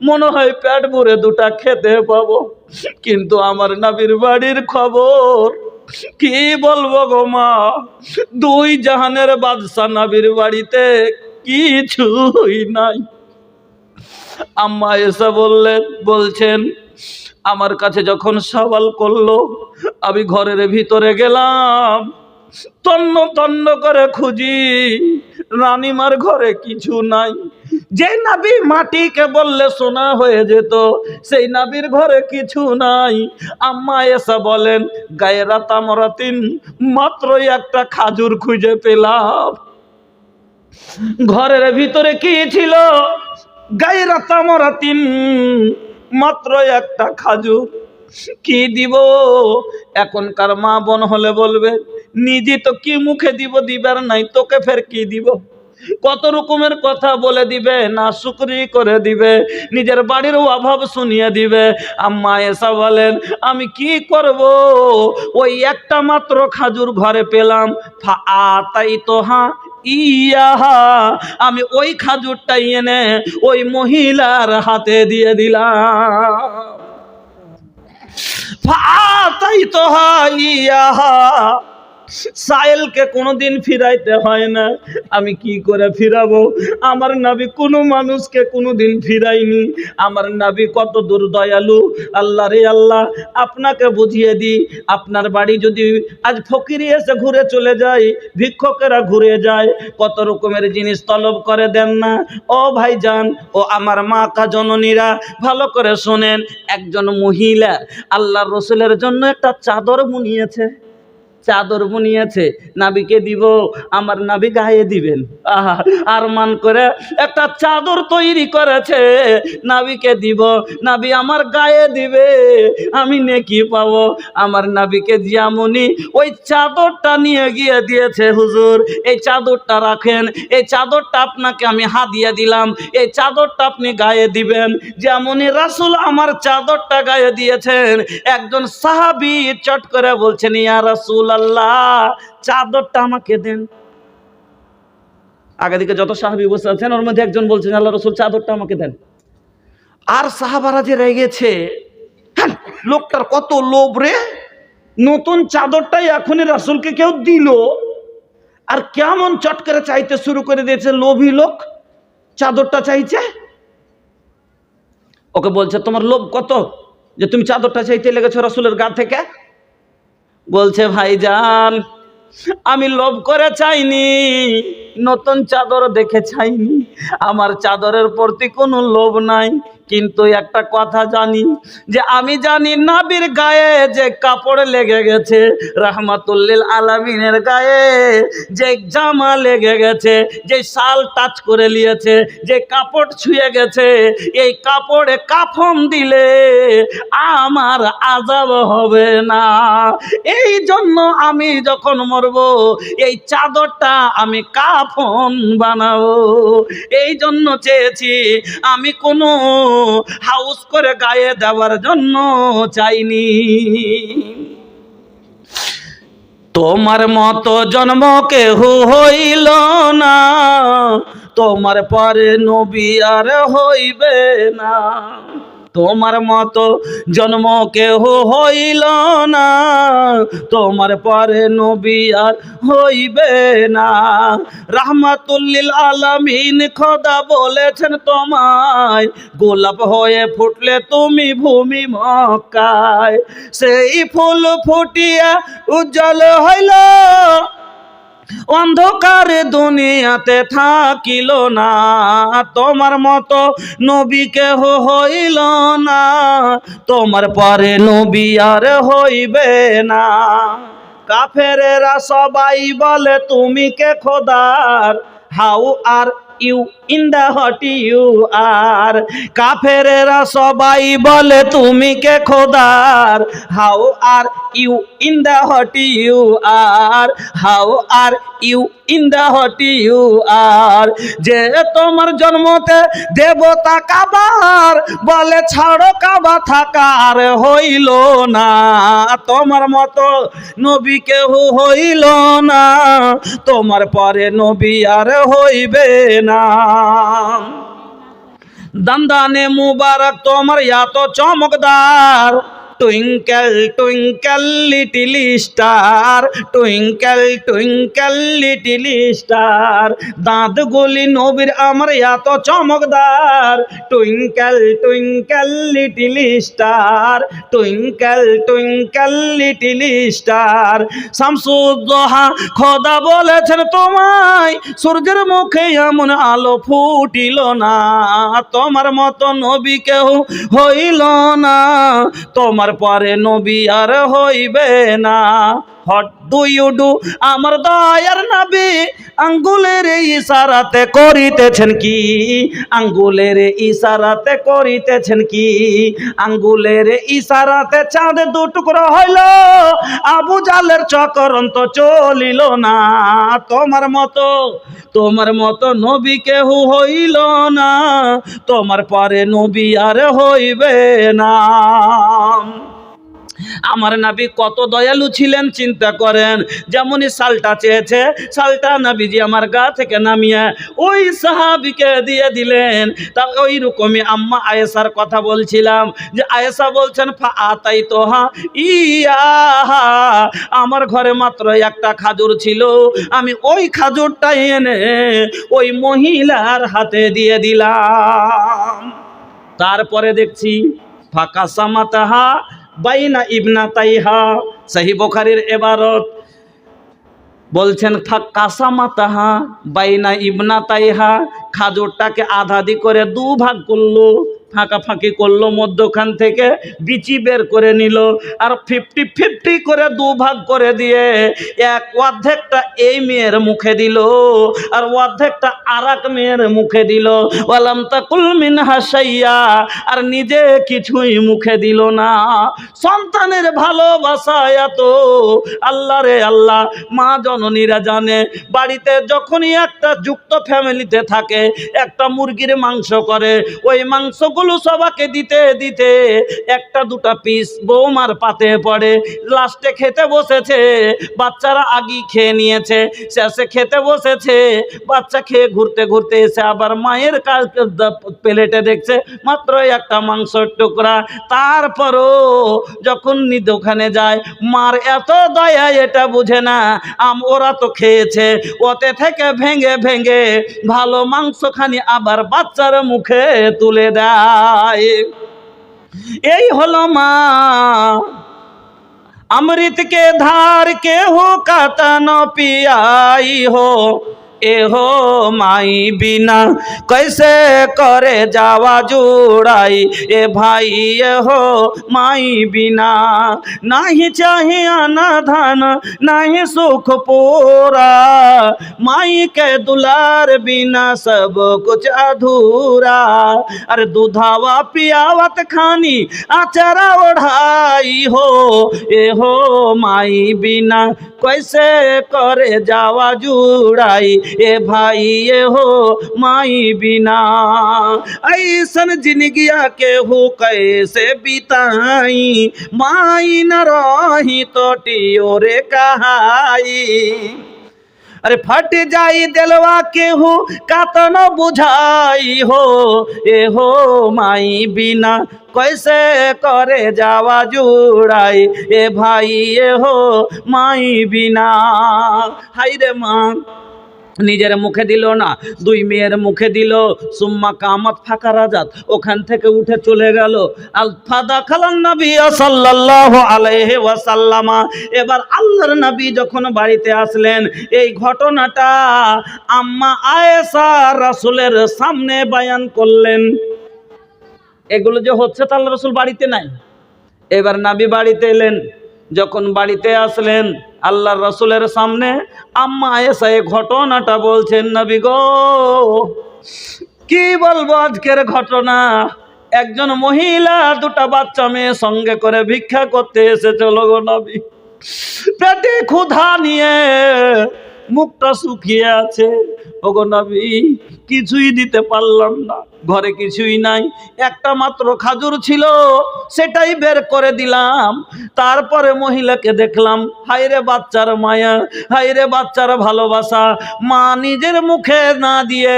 মনে হয় পেট ভরে 2টা খেতে পাবো, কিন্তু আমার নবীর বাড়ির খবর কি বলবো গো মা, 2 জাহানের বাদশা নবীর বাড়িতে কিছুই নাই। আম্মা এসে বলছেন, আমার কাছে যখন সওয়াল করলো, আমি ঘরের ভিতরে গেলাম, তন্ন তন্ন করে খুঁজি, রানীমার ঘরে কিছু নাই। যে নবী মাটিকে বললে সোনা হয়ে যেত, সেই নবীর ঘরে কিছু নাই। আম্মা এসে বলেন, গায়রা তামরাতিন, মাত্র একটা খাজুর খুঁজে পেলাম। ঘরের ভিতরে কি ছিল? গায়রা তামরাতিন, মাত্র একটা খাজুর। কি দিব? এখনকার মা বোন হলে বলবে, নিজে তো কি মুখে দিব, দিবার নাই, তোকে ফের কি দিব। কত রকমের কথা বলে দিবে, না শুকরি করে দিবে, নিজের বাড়ির অভাব শুনিয়ে দিবে। আম্মা এসা বলেন, আমি কি করব, ওই একটা মাত্র খাজুর ঘরে পেলাম, তাই তো হা ইয়াহা, আমি ওই খাজুরটাই এনে ওই মহিলার হাতে দিয়ে দিলাম। তাই তো হা ইয়াহা, সাইলকে কোনোদিন ফিরাইতে হয় না, আমি কি করে ফিরাবো? আমার নবী কোনো মানুষকে কোনোদিন ফিরাইনি। আমার নবী কত দূর দয়ালু। আল্লাহ রে আল্লাহ, আপনাকে বুঝিয়ে দিই, আপনার বাড়ি যদি আজ ফকিরি এসে ঘুরে চলে যায়, ভিক্ষুকেরা ঘুরে যায়, কত রকমের জিনিস তলব করে দেন না। ও ভাইজান, ও আমার মা কা জননীরা, ভালো করে শোনেন। একজন মহিলা আল্লাহর রসুলের জন্য একটা চাদর বুনিয়েছে, চাদর বুনিয়েছে, নাবিকে দিব, আমার নাবি গায়ে দিবেন। আহা, আর মান করে একটা চাদর তৈরি করেছে, নাবিকে দিব, নাবি আমার গায়ে দিবে, আমি নেকি পাবো। আমার নাবিকে যেমনই ওই চাদরটা নিয়ে গিয়ে দিয়েছে, হুজুর এই চাদরটা রাখেন, এই চাদরটা আপনাকে আমি হাদিয়া দিলাম, এই চাদরটা আপনি গায়ে দিবেন। যেমনই রাসূল আমার চাদরটা গায়ে দিয়েছেন, একজন সাহাবী চট করে বলছেন, ইয়া রাসূল আল্লাহ, চাদরটা আমাকে দেন। আগে দিকে যত সাহাবী বসে আছেন, ওর মধ্যে একজন বলছেন, আল্লাহ রাসূল চাদরটা আমাকে দেন। আর সাহাবারা যে রেগেছে, লোকটার কত লোভ রে, নতুন চাদরটাই এখনই রাসূলকে কেউ দিল, আর কেমন চট করে চাইতে শুরু করে দিয়েছে, লোভী লোক চাদরটা চাইছে। ওকে বলছে তোমার লোভ কত যে তুমি চাদরটা চাইতে লেগেছো রাসূলের গা থেকে? বলছে ভাইজান আমি লোভ করে চাইনি, নতুন চাদর দেখে চাইনি, আমার চাদরের প্রতি কোনো লোভ নাই, কিন্তু একটা কথা জানি, যে আমি জানি নবীর গায়ে যে কাপড় লেগে গেছে, রাহমাতুল্লিল আলামিনের গায়ে যে জামা লেগে গেছে, যে শাল টাচ করে নিয়েছে, যে কাপড় ছুঁয়ে গেছে, এই কাপড়ে কাফন দিলে আমার আযাব হবে না। এই জন্য আমি যখন মরব এই চাদরটা আমি কাফন বানাবো। এই জন্য চেয়েছি, আমি কোনো হাউস করে গায়ে দেওয়ার জন্য চাইনি। তোমার মতো জন্ম কেহ হইল না, তোমার পরে নবী আর হইবে না। তোমার মতো জন্ম কেহ হইল না, তোমার পরে নবী আর হইবে না। রাহমাতুল্লিল আলামিন খোদা বলেছেন তোমায়, গোলাপ হয়ে ফুটলে তুমি ভূমি মক্কায়, সেই ফুল ফুটিয়া উজ্জ্বল হইল, অন্ধকারে দুনিয়াতে থাকিল না। তোমার মতো নবী কেহ হইল না, তোমার পরে নবী আর হইবে না। কাফেরেরা সবাই বলে তুমি কে খোদার, how are you in the hot you are. কাফেরেরা সবাই বলে তুমি কে খোদার, how are you in the hot you are, how are you in the hot you are. যে তোমার জন্মতে দেবতা কাবার, বলে ছাড়ো কাবা থাকার হইল না। তোমার মতো নবী কেহ হইল না, তোমার পরে নবী আর হইবে না। দন্দানে মুবারক তোমার এত চমকদার, twinkle twinkle little star, twinkle twinkle little star. দাঁতগুলি নবীর আমার এত চমকদার, twinkle twinkle little star, twinkle twinkle little star. Shamsuddoha খোদা বলেছেন তোমায়, সূর্যের মুখে এমন আলো ফুটিল না, তোমার মতো নবী কেউ হইল না, তোমার পরে নবী আর হইবে না। হোয়াট ডু ইউ ডু আমার দয়ার নবী, আঙ্গুলের ইশারাতে করিতেছেন কি, আঙ্গুলের ইশারাতে করিতেছেন কি, আঙ্গুলের ইশারাতে চাঁদ দুটুকরো হইল, আবু জালের চক্রান্ত চলিল না। তোমার মতো নবী কেহ হইল না, তোমার পরে নবী আর হইবে না। আমার নবী কত দয়ালু ছিলেন চিন্তা করেন। যেমনই শালটা চেয়েছে, শালটা নবীজি আমার গা থেকে নামিয়ে ওই সাহাবীকে দিয়ে দিলেন। তা ওই রকমই আম্মা আয়েশার কথা বলছিলাম, যে আয়েশা বলছেন ফা আতাই তোহা ইয়া, আমার ঘরে মাত্র একটা খাজুর ছিল, আমি ওই খাজুরটা এনে ওই মহিলার হাতে দিয়ে দিলাম। তারপরে দেখছি ফাঁকা সামাতাহা বাইনা ইবনাতাইহা, সহিহ বুখারীর ইবারত বলছেন কাসামাতাহা বাইনা ইবনাতাইহা, খাজুরটাকে আধাদি করে দুভাগ করলো, ফাঁকাফাঁকি করলো, মধ্যখান থেকে বিচি বের করে নিল, আর 50-50 করে দুভাগ করে দিয়ে এক অর্ধেকটা এই মেয়ের মুখে দিল, আর অর্ধেকটা আর এক মেয়ের মুখে দিল। ওয়ালাম তাকুল মিনহা শাইয়া, আর নিজে কিছুই মুখে দিল না। সন্তানের ভালোবাসা এত, আল্লাহ রে আল্লাহ, মা জননীরা জানে। বাড়িতে যখনই একটা যুক্ত ফ্যামিলিতে থাকে, একটা মুরগির মাংস করে, ওই মাংসগুলো সবগুলো সবাকে দিতে দিতে একটা দুটা পিস বৌমার পাতে পড়ে। লাস্টে খেতে বসেছে, বাচ্চারা আগেই খেয়ে নিয়েছে, শেষে খেতে বসেছে। বাচ্চা খেয়ে ঘুরতে ঘুরতে এসে আবার মায়ের প্লেটে দেখছে মাত্র একটা মাংসের টুকরা। তারপরও যখন ওখানে যায়, মার এত দয়া এটা বুঝে না। ওরা তো খেয়েছে, ওতে থেকে ভেঙে ভেঙে ভালো মাংসখানি আবার বাচ্চার মুখে তুলে দেয়। এই হলো মা। अमृत के धार के हो कतन पियाई हो, ए हो माई बिना कैसे करे जावा जुड़ाई। ए भाई ए हो माई बिना नहीं चाहिए अन्न धन नहीं सुख पूरा, माई के दुलार बिना सब कुछ अधूरा। अरे दूधावा पियावत खानी आचरा ओढ़ाई हो, ए हो माई बिना कैसे करे जावा जुड़ाई। ए भाई ए हो माई बिना ऐसन जिंदगिया के हो कैसे बिताई, माई न रही तो टियोरे कहाई। अरे फट जाई दिलवा के हो कातन बुझाई हो, ए हो माई बिना कैसे करे जावा जुड़ाई। ए भाई ए हो माई बिना। हाय रे माँ নিজের মুখে দিল না, দুই মেয়ের মুখে দিল। সুম্মা কামাত ফাঁকা রাজাত, ওখান থেকে উঠে চলে গেল। আল ফাদা খালান নবী সাল্লাল্লাহু আলাইহি ওয়াসাল্লাম। এবার আল্লাহর নবী যখন বাড়িতে আসলেন, এই ঘটনাটা আম্মা আয়েশা রাসূলের সামনে বয়ান করলেন। এগুলো যে হচ্ছে তা আল্লাহ রাসূল বাড়িতে নাই। এবার নবী বাড়িতে এলেন, যখন বাড়িতে আসলেন আল্লাহর রাসূলের সামনে আম্মা আয়েশা এই ঘটনাটা বলছেন, নবী গো কি বলবো আজকের ঘটনা। একজন মহিলা দুটা বাচ্চা মেয়ে সঙ্গে করে ভিক্ষা করতে এসেছিল গো নবী। পেটে ক্ষুধা নিয়ে মুখটা শুকিয়ে আছে। ওগো নবী কিছুই দিতে পারলাম না, ঘরে কিছুই নাই, একটা মাত্র খাজুর ছিল সেটাই বের করে দিলাম। তারপরে মহিলাকে দেখলাম, হায়রে বাচ্চার মায়া, হায়রে বাচ্চার ভালোবাসা। মা নিজের মুখে না দিয়ে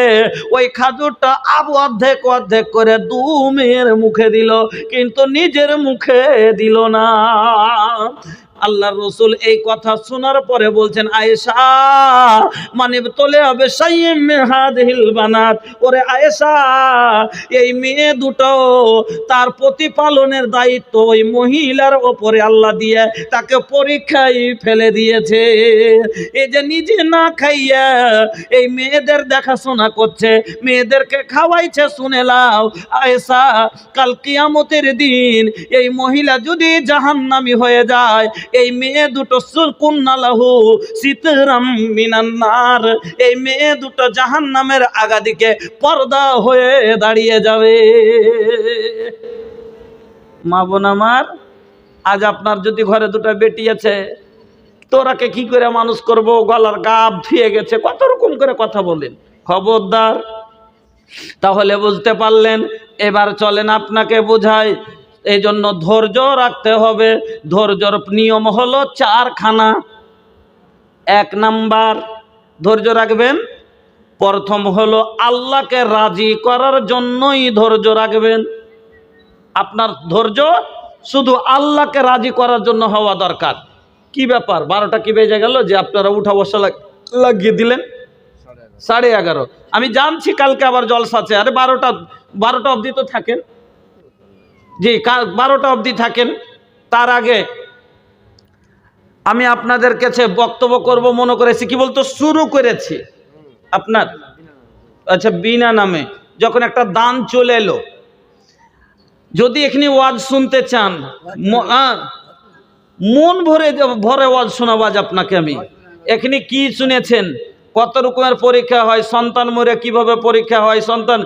ওই খাজুরটা অর্ধেক অর্ধেক করে দু মেয়ের মুখে দিল, কিন্তু নিজের মুখে দিল না। আল্লাহর রাসূল এই কথা শোনার পরে বলছেন, আয়েশা মানে তোলে হবে সাইয়্যিম মিন হাদিহিল বানাত। ওরে আয়েশা এই মেয়ে দুটো তার প্রতিপালনের দায়িত্ব ওই মহিলার ওপরে আল্লাহ দিয়ে তাকে পরীক্ষায় ফেলে দিয়েছে। এই যে নিজে না খাইয়া এই মেয়েদের দেখাশোনা করছে, মেয়েদেরকে খাওয়াইছে। শুনে লাও আয়েশা, কাল কিয়ামতের দিন এই মহিলা যদি জাহান্নামী হয়ে যায়, এই মেয়ে দুটো সুকুন্নালাহু সিতরাম মিনান নার, এই মেয়ে দুটো জাহান্নামের আগাদিকে পর্দা হয়ে দাঁড়িয়ে যাবে। মা বোন আমার, আজ আপনার যদি ঘরে দুটো বেটি আছে, তোরাকে কি করে মানুষ করব, গলার গাব ধুয়ে গেছে, কত রকম করে কথা বলেন। খবরদার। তাহলে বুঝতে পারলেন। এবার চলেন আপনাকে বোঝাই। এই জন্য ধৈর্য রাখতে হবে। ধৈর্যর নিয়ম হলো চারখানা। এক নাম্বার ধৈর্য রাখবেন, প্রথম হলো আল্লাহকে রাজি করার জন্যই ধৈর্য রাখবেন। আপনার ধৈর্য শুধু আল্লাহকে রাজি করার জন্য হওয়া দরকার। কি ব্যাপার 12টা কি বেজে গেল যে আপনারা উঠা বসা লাগিয়ে দিলেন? 11:30। আমি জানছি কালকে আবার জলসা আছে। আরে 12টা অবধি তো থাকেন। জি 12টা অবধি থাকেন। তার আগে আমি আপনাদের কাছে বক্তব্য করব মনে করেছি, কি বলতো শুরু করেছি আপনার, আচ্ছা বিনা নামে যখন একটা দান চলে এলো, যদি এখানে ওয়াজ শুনতে চান, মন ভরে ওয়াজ শোনাবো আজ আপনাকে আমি। এখানে কি শুনেছেন, কত রকমের পরীক্ষা হয়, সন্তান মরে কিভাবে পরীক্ষা হয়, সন্তান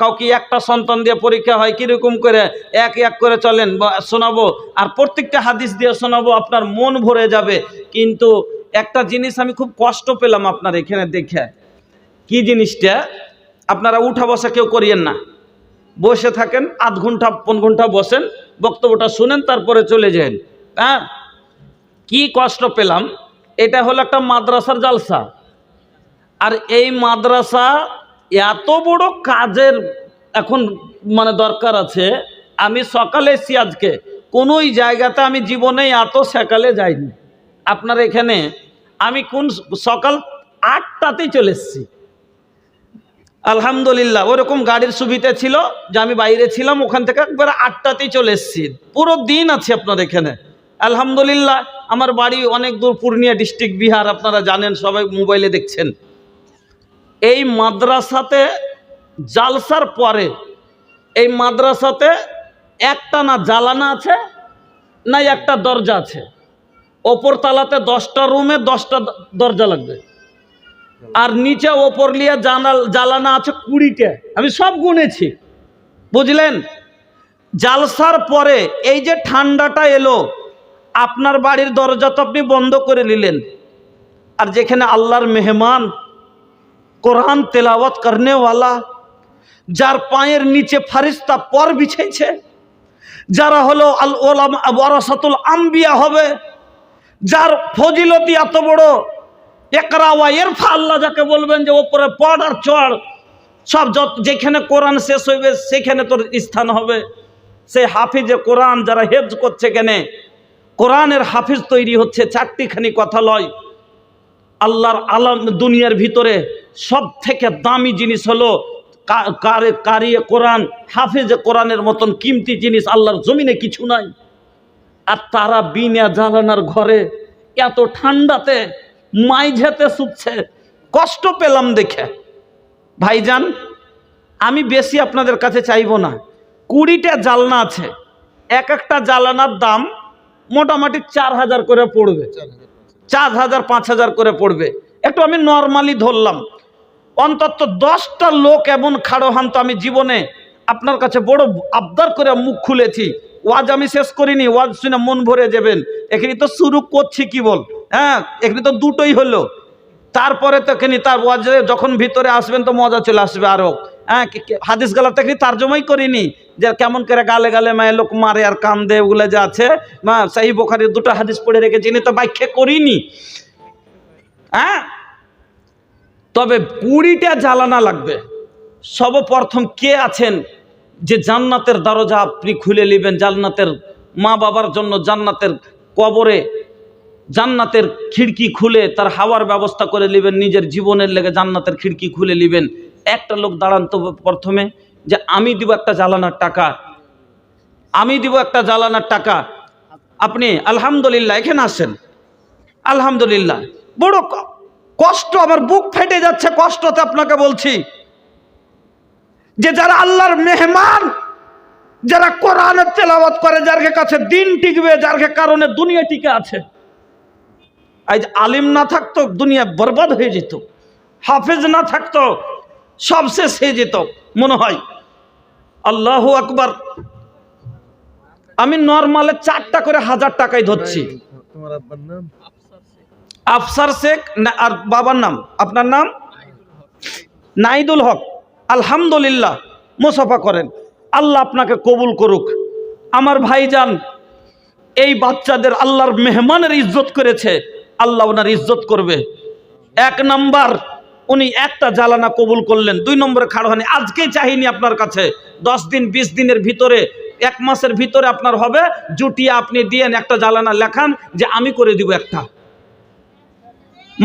কাউকে একটা সন্তান দিয়ে পরীক্ষা হয়, কিরকম করে এক এক করে চলেন শোনাবো, আর প্রত্যেকটা হাদিস দিয়ে শোনাবো, আপনার মন ভরে যাবে। কিন্তু একটা জিনিস আমি খুব কষ্ট পেলাম আপনার এখানে দেখে। কি জিনিসটা? আপনারা উঠা বসা কেউ করিয়েন না, বসে থাকেন, আধ ঘন্টা 15 ঘন্টা বসেন, বক্তব্যটা শুনেন, তারপরে চলে যান। হ্যাঁ, কি কষ্ট পেলাম। এটা হলো একটা মাদ্রাসার জালসা, আর এই মাদ্রাসা এত বড় কাজের এখন মানে দরকার আছে। আমি সকালে এসেছি, আজকে কোনো জায়গাতে আমি জীবনে এত সকালে যাইনি। আপনার এখানে আমি কোন সকাল 8টাতেই চলে এসেছি। আলহামদুলিল্লাহ, ওরকম গাড়ির সুবিধা ছিল যে আমি বাইরে ছিলাম, ওখান থেকে একবার 8টাতেই চলে এসেছি। পুরো দিন আছি আপনার এখানে আলহামদুলিল্লাহ। আমার বাড়ি অনেক দূর, পূর্ণিয়া ডিস্ট্রিক্ট, বিহার, আপনারা জানেন, সবাই মোবাইলে দেখছেন। এই মাদ্রাসাতে জালসার পরে এই মাদ্রাসাতে একটা না জালানা আছে, না একটা দরজা আছে। ওপর তালাতে 10টা রুমে 10টা দরজা লাগবে, আর নিচে ওপর লিয়ে জালানা আছে 20টা। আমি সব গুনেছি, বুঝলেন। জালসার পরে এই যে ঠান্ডাটা এলো, আপনার বাড়ির দরজা তো আপনি বন্ধ করে নিলেন, আর যেখানে আল্লাহর মেহমান, কোরআন তেলাওয়াত করনেওয়ালা, যার পায়ের নিচে ফারিস্তা পর বিছাইছে, যারা হলো আল ওলামা ওয়ারাসাতুল আম্বিয়া হবে, যার ফজিলতি এত বড়, ইকরা ওয়া ইরফা, আল্লাহ যাকে বলবেন যে ওপরে পড় আর চড়, সব যেখানে কোরআন শেষ হইবে সেখানে তোর স্থান হবে। সে হাফিজে কোরআন যারা হেফজ করছে, কেনে কোরআনের হাফিজ তৈরি হচ্ছে। 4টিখানি কথা লয়, আল্লাহর আলম দুনিয়ার ভিতরে সব থেকে দামি জিনিস হলো কারিয়ে কোরআন, হাফিজে কোরআনের মতন কিমতি জিনিস আল্লাহর জমিনে কিছু নাই। আর তারা বিনা জ্বালানার ঘরে এত ঠান্ডাতে মাইঝেতে শুচ্ছে, কষ্ট পেলাম দেখে। ভাইজান, আমি বেশি আপনাদের কাছে চাইবো না। 20টা জালনা আছে, এক একটা জালানার দাম মোটামুটি 4000 করে পড়বে, 4000 5000 করে পড়বে। একটু আমি নর্মালি ধরলাম, অন্তত 10টা লোক এমন খাড়ো হান তো আমি জীবনে আপনার কাছে বড় আবদার করে মুখ খুলেছি। ওয়াজ আমি শেষ করিনি, ওয়াজ শুনে মন ভরে যাবেন। এখানে তো শুরু করছি কি বল, হ্যাঁ, এখানে তো দুটোই হলো। তারপরে তো এখানে তার ওয়াজে যখন ভিতরে আসবেন তো মজা চলে আসবে আরো। হ্যাঁ, হাদিস গালা থেকে তার্জমাই করিনি যে কেমন করে গালে গালে মায়ের লোক মারে আর কান্দে, ওগুলো যে আছে। সহিহ বুখারীর 2টা হাদিস পড়ে রেখেছি, তো ব্যাখ্যা করিনি। হ্যাঁ, তবে 20টা জ্বালানা লাগবে। সর্বপ্রথম কে আছেন যে জান্নাতের দরজা আপনি খুলে নেবেন, জান্নাতের মা বাবার জন্য জান্নাতের কবরে জান্নাতের খিড়কি খুলে তার হাওয়ার ব্যবস্থা করে নেবেন, নিজের জীবনের লেগে জান্নাতের খিড়কি খুলে নেবেন। একটা লোক দাঁড়ান তো প্রথমে, যে আমি দিব একটা জ্বালানার টাকা, আমি দিব একটা জ্বালানার টাকা। আপনি আলহামদুলিল্লাহ এখানে আসেন, আলহামদুলিল্লাহ। বড় কষ্ট, আমার বুক ফেটে যাচ্ছে কষ্টতে আপনাকে বলছি, যে যারা আল্লাহর মেহমান, যারা কোরআনের তেলাওয়াত করে, যার কাছে দিন টিকবে, যার কারণে দুনিয়া টিকে আছে। আজ আলিম না থাকতো দুনিয়া বরবাদ হয়ে যেত, হাফেজ না থাকতো সব শেষ হয়ে যেত মনে হয়। আল্লাহু আকবার। আমি নরমালে 4টা করে 1000 টাকায় ধরছি। তোমার আব্বার নাম? আফসার শেখ। আর বাবার নাম? আপনার নাম? নাইদুল হক। আলহামদুলিল্লাহ, মুসাফা করেন, আল্লাহ আপনাকে কবুল করুক। আমার ভাইজান, এই বাচ্চাদের আল্লাহর মেহমানের ইজ্জত করেছে, আল্লাহ ওনার ইজ্জত করবে। 1 নাম্বার, উনি একটা জ্বালানা কবুল করলেন। 2 নম্বরে খাড়ানি আজকেই চাহিনি আপনার কাছে, 10 দিন 20 দিনের ভিতরে, 1 মাসের ভিতরে আপনার হবে। জুটিয়ে আপনি দিয়েন, একটা জ্বালানা লেখান যে আমি করে দিব একটা।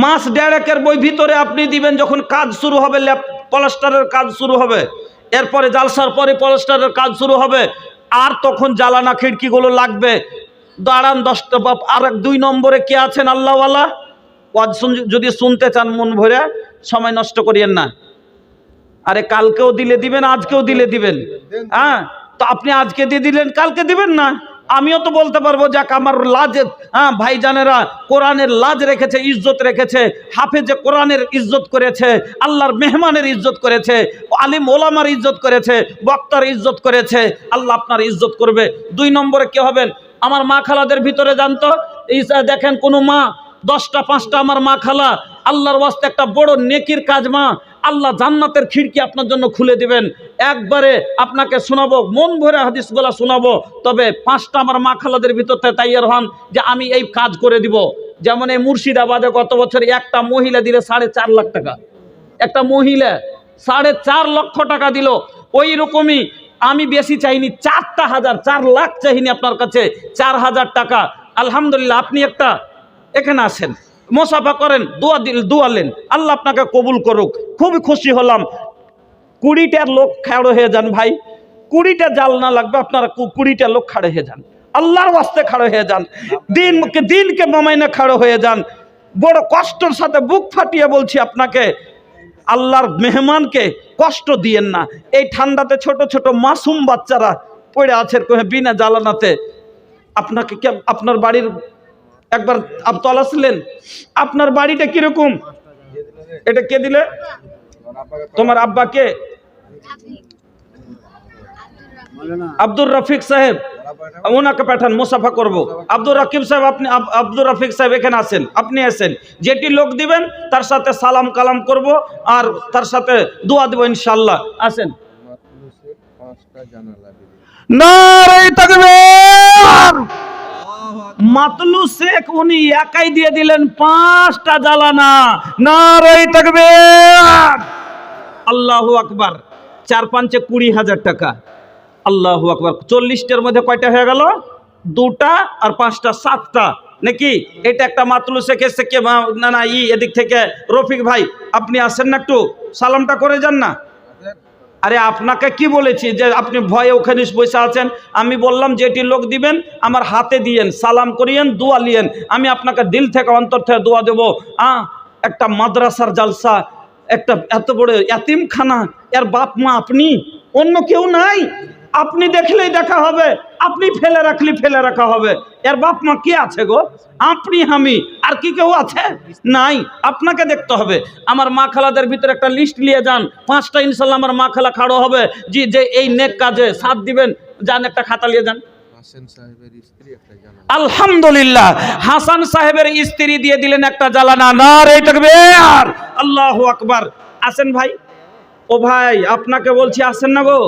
মাস 1.5 বই ভিতরে আপনি দিবেন, যখন কাজ শুরু হবে, প্লাস্টারের কাজ শুরু হবে, এরপরে জালসার পরে প্লাস্টারের কাজ শুরু হবে, আর তখন জ্বালানা খিড়কিগুলো লাগবে। দাঁড়ান 10টা বাপ। আর 2 নম্বরে কে আছেন আল্লাহওয়ালা? যদি শুনতে চান মন ভরে, সময় নষ্ট করিয়েন না। আরে কালকেও দিলে দিবেন, আজকেও দিলে দিবেন। হ্যাঁ, তো আপনি আজকে দিয়ে দিলেন, কালকে দিবেন না। আমিও তো বলতে পারবো যাক আমার লাজ, হ্যাঁ ভাইজানেরা কোরআনের লাজ রেখেছে, ইজ্জত রেখেছে, হাফেজে কোরআনের ইজ্জত করেছে, আল্লাহর মেহমানের ইজ্জত করেছে, আলিম ওলামার ইজ্জত করেছে, বক্তার ইজ্জত করেছে, আল্লাহ আপনার ইজ্জত করবে। 2 নম্বরে কে হবেন? আমার মা খালাদের ভিতরে জানতো, দেখেন কোনো মা 10টা 5টা আমার মা খালা, আল্লাহর ওয়াস্তে একটা বড় নেকির কাজ মা, আল্লাহ জান্নাতের খিড়কি আপনার জন্য খুলে দিবেন। একবারে আপনাকে শোনাবো, মন ভরে হাদিসগুলো শোনাবো, তবে 5টা আমার মা খালাদের ভিতরতে তাইয়ার হন যে আমি এই কাজ করে দিব। যেমন এই মুর্শিদাবাদে গত বছর একটা মহিলা দিলে 4.5 লাখ টাকা, একটা মহিলা 4.5 লক্ষ টাকা দিল। ওই রকমই আমি বেশি চাইনি, 4 লাখ চাইনি আপনার কাছে, 4,000 টাকা। আলহামদুলিল্লাহ, আপনি একটা এখানে আসেন, মোসাফা করেন, দোয়ালেন, আল্লাহ আপনাকে কবুল করুক। খুবই খুশি হলাম। 20টা লোক খাড়ো হয়ে যান ভাই, 20টা জাল না লাগবে, আপনারা 20টা লোক খাড়ো হয়ে যান, আল্লাহর ওয়াস্তে খাড়ো হয়ে যান, দিনকে মামাইনে খাড়ো হয়ে যান। বড় কষ্টের সাথে বুক ফাটিয়ে বলছি আপনাকে, আল্লাহর মেহমানকে কষ্ট দিয়েন না। এই ঠান্ডাতে ছোট ছোট মাসুম বাচ্চারা পড়ে আছে বিনা জ্বালানাতে। আপনাকে আপনার বাড়ির একবার তলাছিলেন, আপনার বাড়িটা কিরকম? এটা কে দিলে? তোমার আব্বাকে? আব্দুর রফিক সাহেব, ওনাকে পাঠান, মুসাফা করব। আব্দুর রকিব সাহেব, আপনি আব্দুর রফিক সাহেব এখানে আসেন, আপনি আসেন। যেটি লোক দিবেন তার সাথে সালাম কালাম করব আর তার সাথে দোয়া দেব ইনশাআল্লাহ। আসেন। নারে তাকবীর। মাতলু শেখ উনি একাই দিয়ে দিলেন 5টা জ্বালানা। নারে তাকবীর, আল্লাহু আকবার। 4-5 20,000 টাকা। আল্লাহু আকবার। 40টার মধ্যে কয়টা হয়ে গেল? 2টা আর 5টা 7টা নাকি? এটা একটা মাতলু শেখ এসে কে না এদিক থেকে রফিক ভাই আপনি আসেন না, একটু সালামটা করে যান না। আরে আপনাকে কি বলেছি যে আপনি ভয়ে ওখানে বসে আছেন? আমি বললাম যেটি লোক দিবেন আমার হাতে দিয়েন, সালাম করিয়েন, দোয়া লিয়েন। আমি আপনাকে দিল থেকে অন্তর থেকে দোয়া দেবো। একটা মাদ্রাসার জালসা, একটা এত বড় এতিমখানা, এর বাপ মা আপনি, অন্য কেউ নাই। আপনি দেখলেই দেখা হবে, আপনি ফেলে রাখলে ফেলে রাখা হবে। এর বাপ মা কে আছে গো? আপনি, আমি, আর কি কেউ আছে? নাই। আপনাকে দেখতে হবে। আমার মা খালাদের ভিতরে একটা লিস্ট নিয়ে যান, 5টা ইনশাল্লাহ আমার মা খালা খাড়ো হবে জি, যে এই নেক কাজে সাথ দিবেন। যান, একটা খাতা নিয়ে যান। আলহামদুলিল্লাহ, হাসান সাহেবের স্ত্রী দিয়ে দিলেন একটা জ্বালানা। নারে তাকবীর, আল্লাহু আকবার। আসেন ভাই। ও ভাই, আপনাকে বলছি আসেন না গো।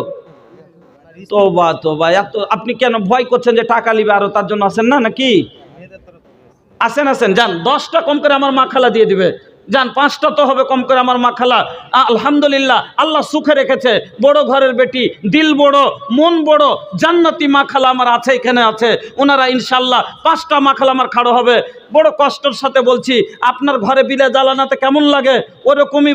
তোবা তোবা, এত আপনি কেন ভয় করছেন যে টাকা নিবে আরো, তার জন্য আসেন না নাকি? আসেন আসেন, যান। 10টা কম করে আমার মা খালা দিয়ে দিবে। যান, 5টা তো হবে কম করে আমার মা খালা। আলহামদুলিল্লাহ, আল্লাহ সুখে রেখেছে। বড় ঘরের বেটি, দিল বড়, মন বড়, জান্নাতি মা খালা আমার আছে, এখানে আছে। ওনারা ইনশাল্লাহ 5টা মা খালা আমার খাড়ো হবে। বড় কষ্টের সাথে বলছি, আপনার ঘরে বিলে জ্বালানাতে কেমন লাগে ওরকমই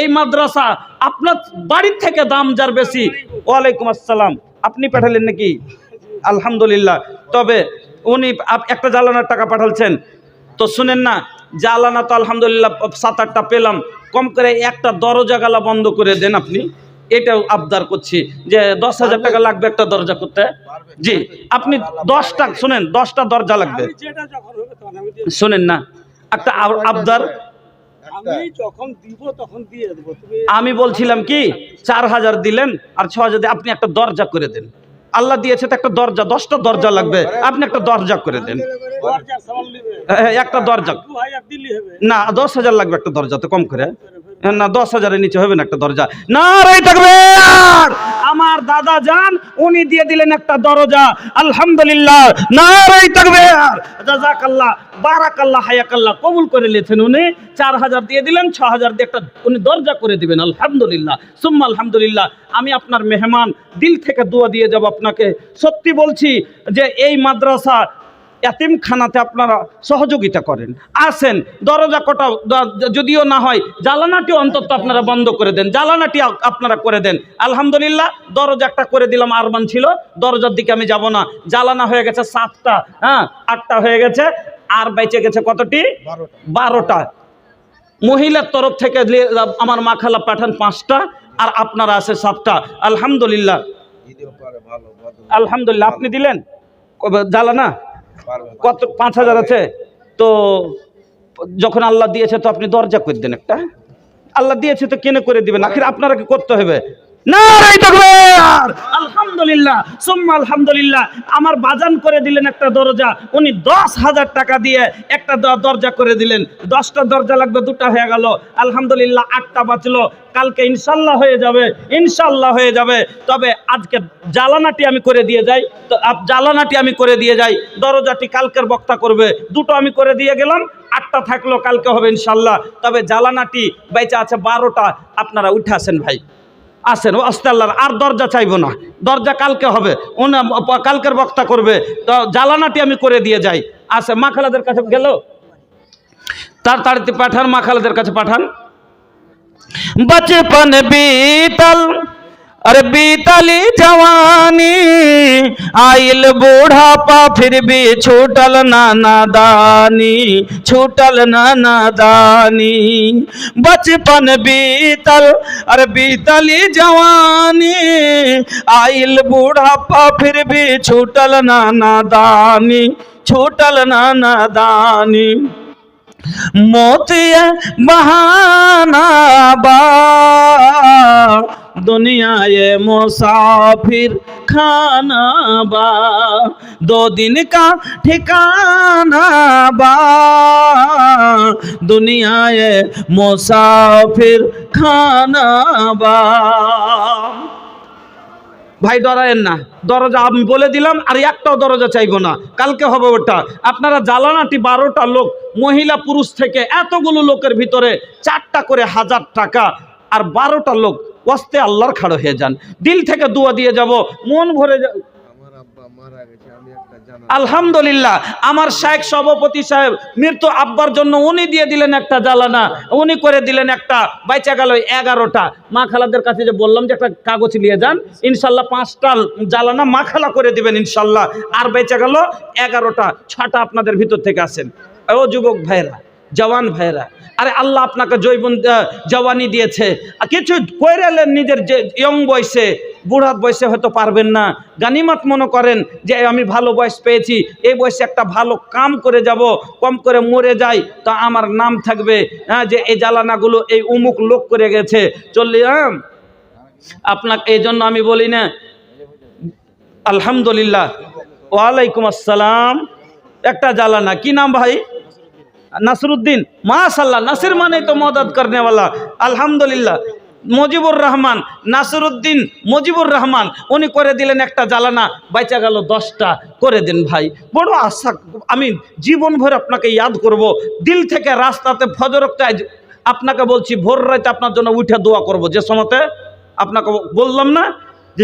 এই মাদ্রাসা আপনার বাড়ির থেকে দাম যার বেশি। ওয়ালাইকুম আসসালাম। আপনি পাঠালেন নাকি? আলহামদুলিল্লাহ। তবে উনি একটা জ্বালানার টাকা পাঠালছেন তো শুনেন না, জ্বালানা তো আলহামদুলিল্লাহ 7-8টা পেলাম। কম করে একটা দরজা গালা বন্ধ করে দেন আপনি, এটাও আবদার করছি যে 10,000 টাকা লাগবে একটা দরজা করতে। জি, আপনি 10টা শুনেন, 10টা দরজা লাগবে। শুনেন না, একটা আবদার আমি বলছিলাম কি, 4,000 দিলেন আর 6,000 দিয়ে আপনি একটা দরজা করে দেন। আল্লাহ দিয়েছে তো একটা দরজা, 10টা দরজা লাগবে, আপনি একটা দরজা করে দেন। একটা দরজা না, 10,000 লাগবে একটা দরজা, তো কম করে না, 10,000-এর নিচে হবে না একটা দরজা। নারে তাকবীর। আমার দাদা জান উনি দিয়ে দিলেন একটা দরজা। আলহামদুলিল্লাহ, নারে তাকবীর, জাযাকাল্লাহ, বারাকাল্লাহ, হায়াকাল্লাহ, কবুল করে নিয়েছেন উনি। 4,000 দিয়ে দিলেন, 6,000 দিয়ে একটা উনি দরজা করে দিবেন। আলহামদুলিল্লাহ, সুম্মা আলহামদুলিল্লাহ। আমি আপনার মেহমান, দিল থেকে দোয়া দিয়ে যাব আপনাকে। সত্যি বলছি যে এই মাদ্রাসা এতিমখানাতে আপনারা সহযোগিতা করেন, আসেন। দরজা কটা যদিও না হয়, জ্বালানাটি অন্তত আপনারা বন্ধ করে দেন, জ্বালানাটি আপনারা করে দেন। আলহামদুলিল্লাহ, দরজা একটা করে দিলাম। আরমান ছিল, দরজার দিকে আমি যাব না। জ্বালানা হয়ে গেছে 7টা, 8টা হয়ে গেছে, আর বেঁচে গেছে কতটি? 12টা। মহিলার তরফ থেকে আমার মা খালা পাঠান 5টা, আর আপনারা আছে 7টা। আলহামদুলিল্লাহ, আলহামদুলিল্লাহ। আপনি দিলেন জ্বালানা কত? 5,000 আছে তো, যখন আল্লাহ দিয়েছে তো আপনি দরজা করে দেন একটা। আল্লাহ দিয়েছে তো কেন করে দিবেন? আখির আপনারা কি করতে হবে? নারে তাকবীর, আলহামদুলিল্লাহ। আলহামদুলিল্লাহ সুম্মা আলহামদুলিল্লাহ। আমার বাজান করে দিলেন একটা দরজা, উনি 10,000 টাকা দিয়ে একটা দরজা করে দিলেন। 10টা দরজা লাগবে, 2টা হয়ে গেল, আলহামদুলিল্লাহ 8টা বাঁচলো। কালকে ইনশাল্লাহ হয়ে যাবে, ইনশাল্লাহ হয়ে যাবে। তবে আজকে জ্বালানাটি আমি করে দিয়ে যাই, তো জ্বালানাটি আমি করে দিয়ে যাই, দরজাটি কালকের বক্তা করবে। 2টো আমি করে দিয়ে গেলাম, 8টা থাকলো, কালকে হবে ইনশাল্লাহ। তবে জ্বালানাটি বেচা আছে 12টা, আপনারা উঠে আসেন ভাই, আসেন ও আস্তে আল্লাহর। আর দরজা চাইবো না, দরজা কালকে হবে, কালকের বক্তা করবে। তো জ্বালানাটি আমি করে দিয়ে যাই। আসে মা খালাদের কাছে গেল, তাড়াতাড়ি পাঠান, মা খালাদের কাছে পাঠান। बचपन बीतल अरे बीतली जवानी, आइल बूढ़ापा फिर भी छूटल नादानी, छूटल नादानी। बचपन बीतल अरे बीतली जवानी, आइल बूढ़ापा फिर भी छूटल नादानी, छूटल नादानी। मोतिया बहाना बा दुनिया ये मुसाफिर खाना बा, 2 दिन का ठिकाना बा दुनिया ये मुसाफिर खाना बा। ভাই ডরায়েন না, দরজা আমি বলে দিলাম, আর একটাও দরজা চাইবো না, কালকে হবে ওটা। আপনারা জ্বালানাটি 12টা লোক, মহিলা পুরুষ থেকে এতগুলো লোকের ভিতরে 4টা করে 1000 টাকা, আর 12টা লোক ওয়াস্তে আল্লাহর খাড়ো হয়ে যান, দিল থেকে দোয়া দিয়ে যাব, মন ভরে আলহামদুলিল্লাহ। আমার শাইখ সভাপতি সাহেব মৃত্যু আব্বার জন্য উনি দিয়ে দিলেন একটা জ্বালানা, উনি করে দিলেন একটা, বাইচা গেল 11টা। মা খালাদের কাছে যে বললাম যে একটা কাগজ নিয়ে যান, ইনশাল্লাহ 5টা জ্বালানা মা খালা করে দিবেন ইনশাল্লাহ, আর বেঁচে গেল 11টা। 6টা আপনাদের ভিতর থেকে আসেন। ও যুবক ভাইরা, জওয়ান ভাইরা, আরে আল্লাহ আপনাকে জৈবন জওয়ানি দিয়েছে, কিছু কইরেলেন নিজের যে ইয়ং বয়সে, বুড়াত বয়সে হয়তো পারবেন না, গানিমাত মনে করেন যে আমি ভালো বয়স পেয়েছি, এই বয়সে একটা ভালো কাম করে যাব, কম করে মরে যাই তা আমার নাম থাকবে, হ্যাঁ, যে এই জ্বালানাগুলো এই উমুক লোক করে গেছে চললি। আপনাকে এই জন্য আমি বলি না, আলহামদুলিল্লাহ। ওয়ালাইকুম আসসালাম। একটা জ্বালানা, কি নাম ভাই? নাসরুদ্দিন, মাশাআল্লাহ, নাসির মানে তো মদদ করনে वाला, আলহামদুলিল্লাহ। মুজিবুর রহমান, নাসিরউদ্দিন মুজিবুর রহমান, উনি করে দিলেন একটা জ্বালানা, বাইচা গেল 10টা। করে দেন ভাই, বড় আশা, আমি জীবন ভর আপনাকে ইয়াদ করব, দিল থেকে রাস্তাতে ফজরতে আপনাকে বলছি, ভোর রাতে আপনার জন্য উঠে দোয়া করব। যে সময়তে আপনাকে বললাম না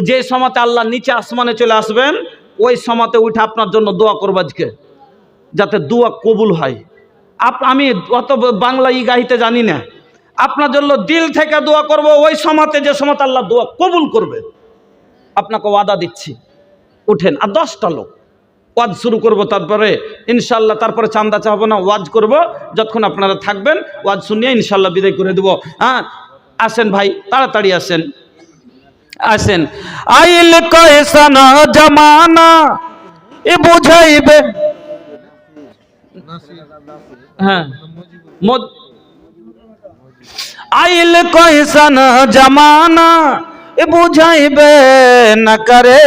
যে সময়তে আল্লাহ নিচে আসমানে চলে আসবেন, ওই সময়তে উঠে আপনার জন্য দোয়া করব আজকে, যাতে দোয়া কবুল হয়। আমি অত বাংলা গাইতে জানি না, আপনার জন্য দিল থেকে দোয়া করব ওই সময়তে, যে সময়তে আল্লাহ দোয়া কবুল করবে, আপনাকে ওয়াদা দিচ্ছি। উঠেন, আর 10টা লোক ওয়াজ শুরু করব, তারপরে ইনশাল্লাহ, তারপরে চান্দা চাবো না, ওয়াজ করব যতক্ষণ আপনারা থাকবেন, ওয়াজ শুনিয়ে ইনশাল্লাহ বিদায় করে দেব। হ্যাঁ, আসেন ভাই, তাড়াতাড়ি আসেন, আসেন। আইল কয়সান জামানা এ বুঝাইবে, হ্যাঁ, आइल कैसन जमाना ए बुझाइबे न करे,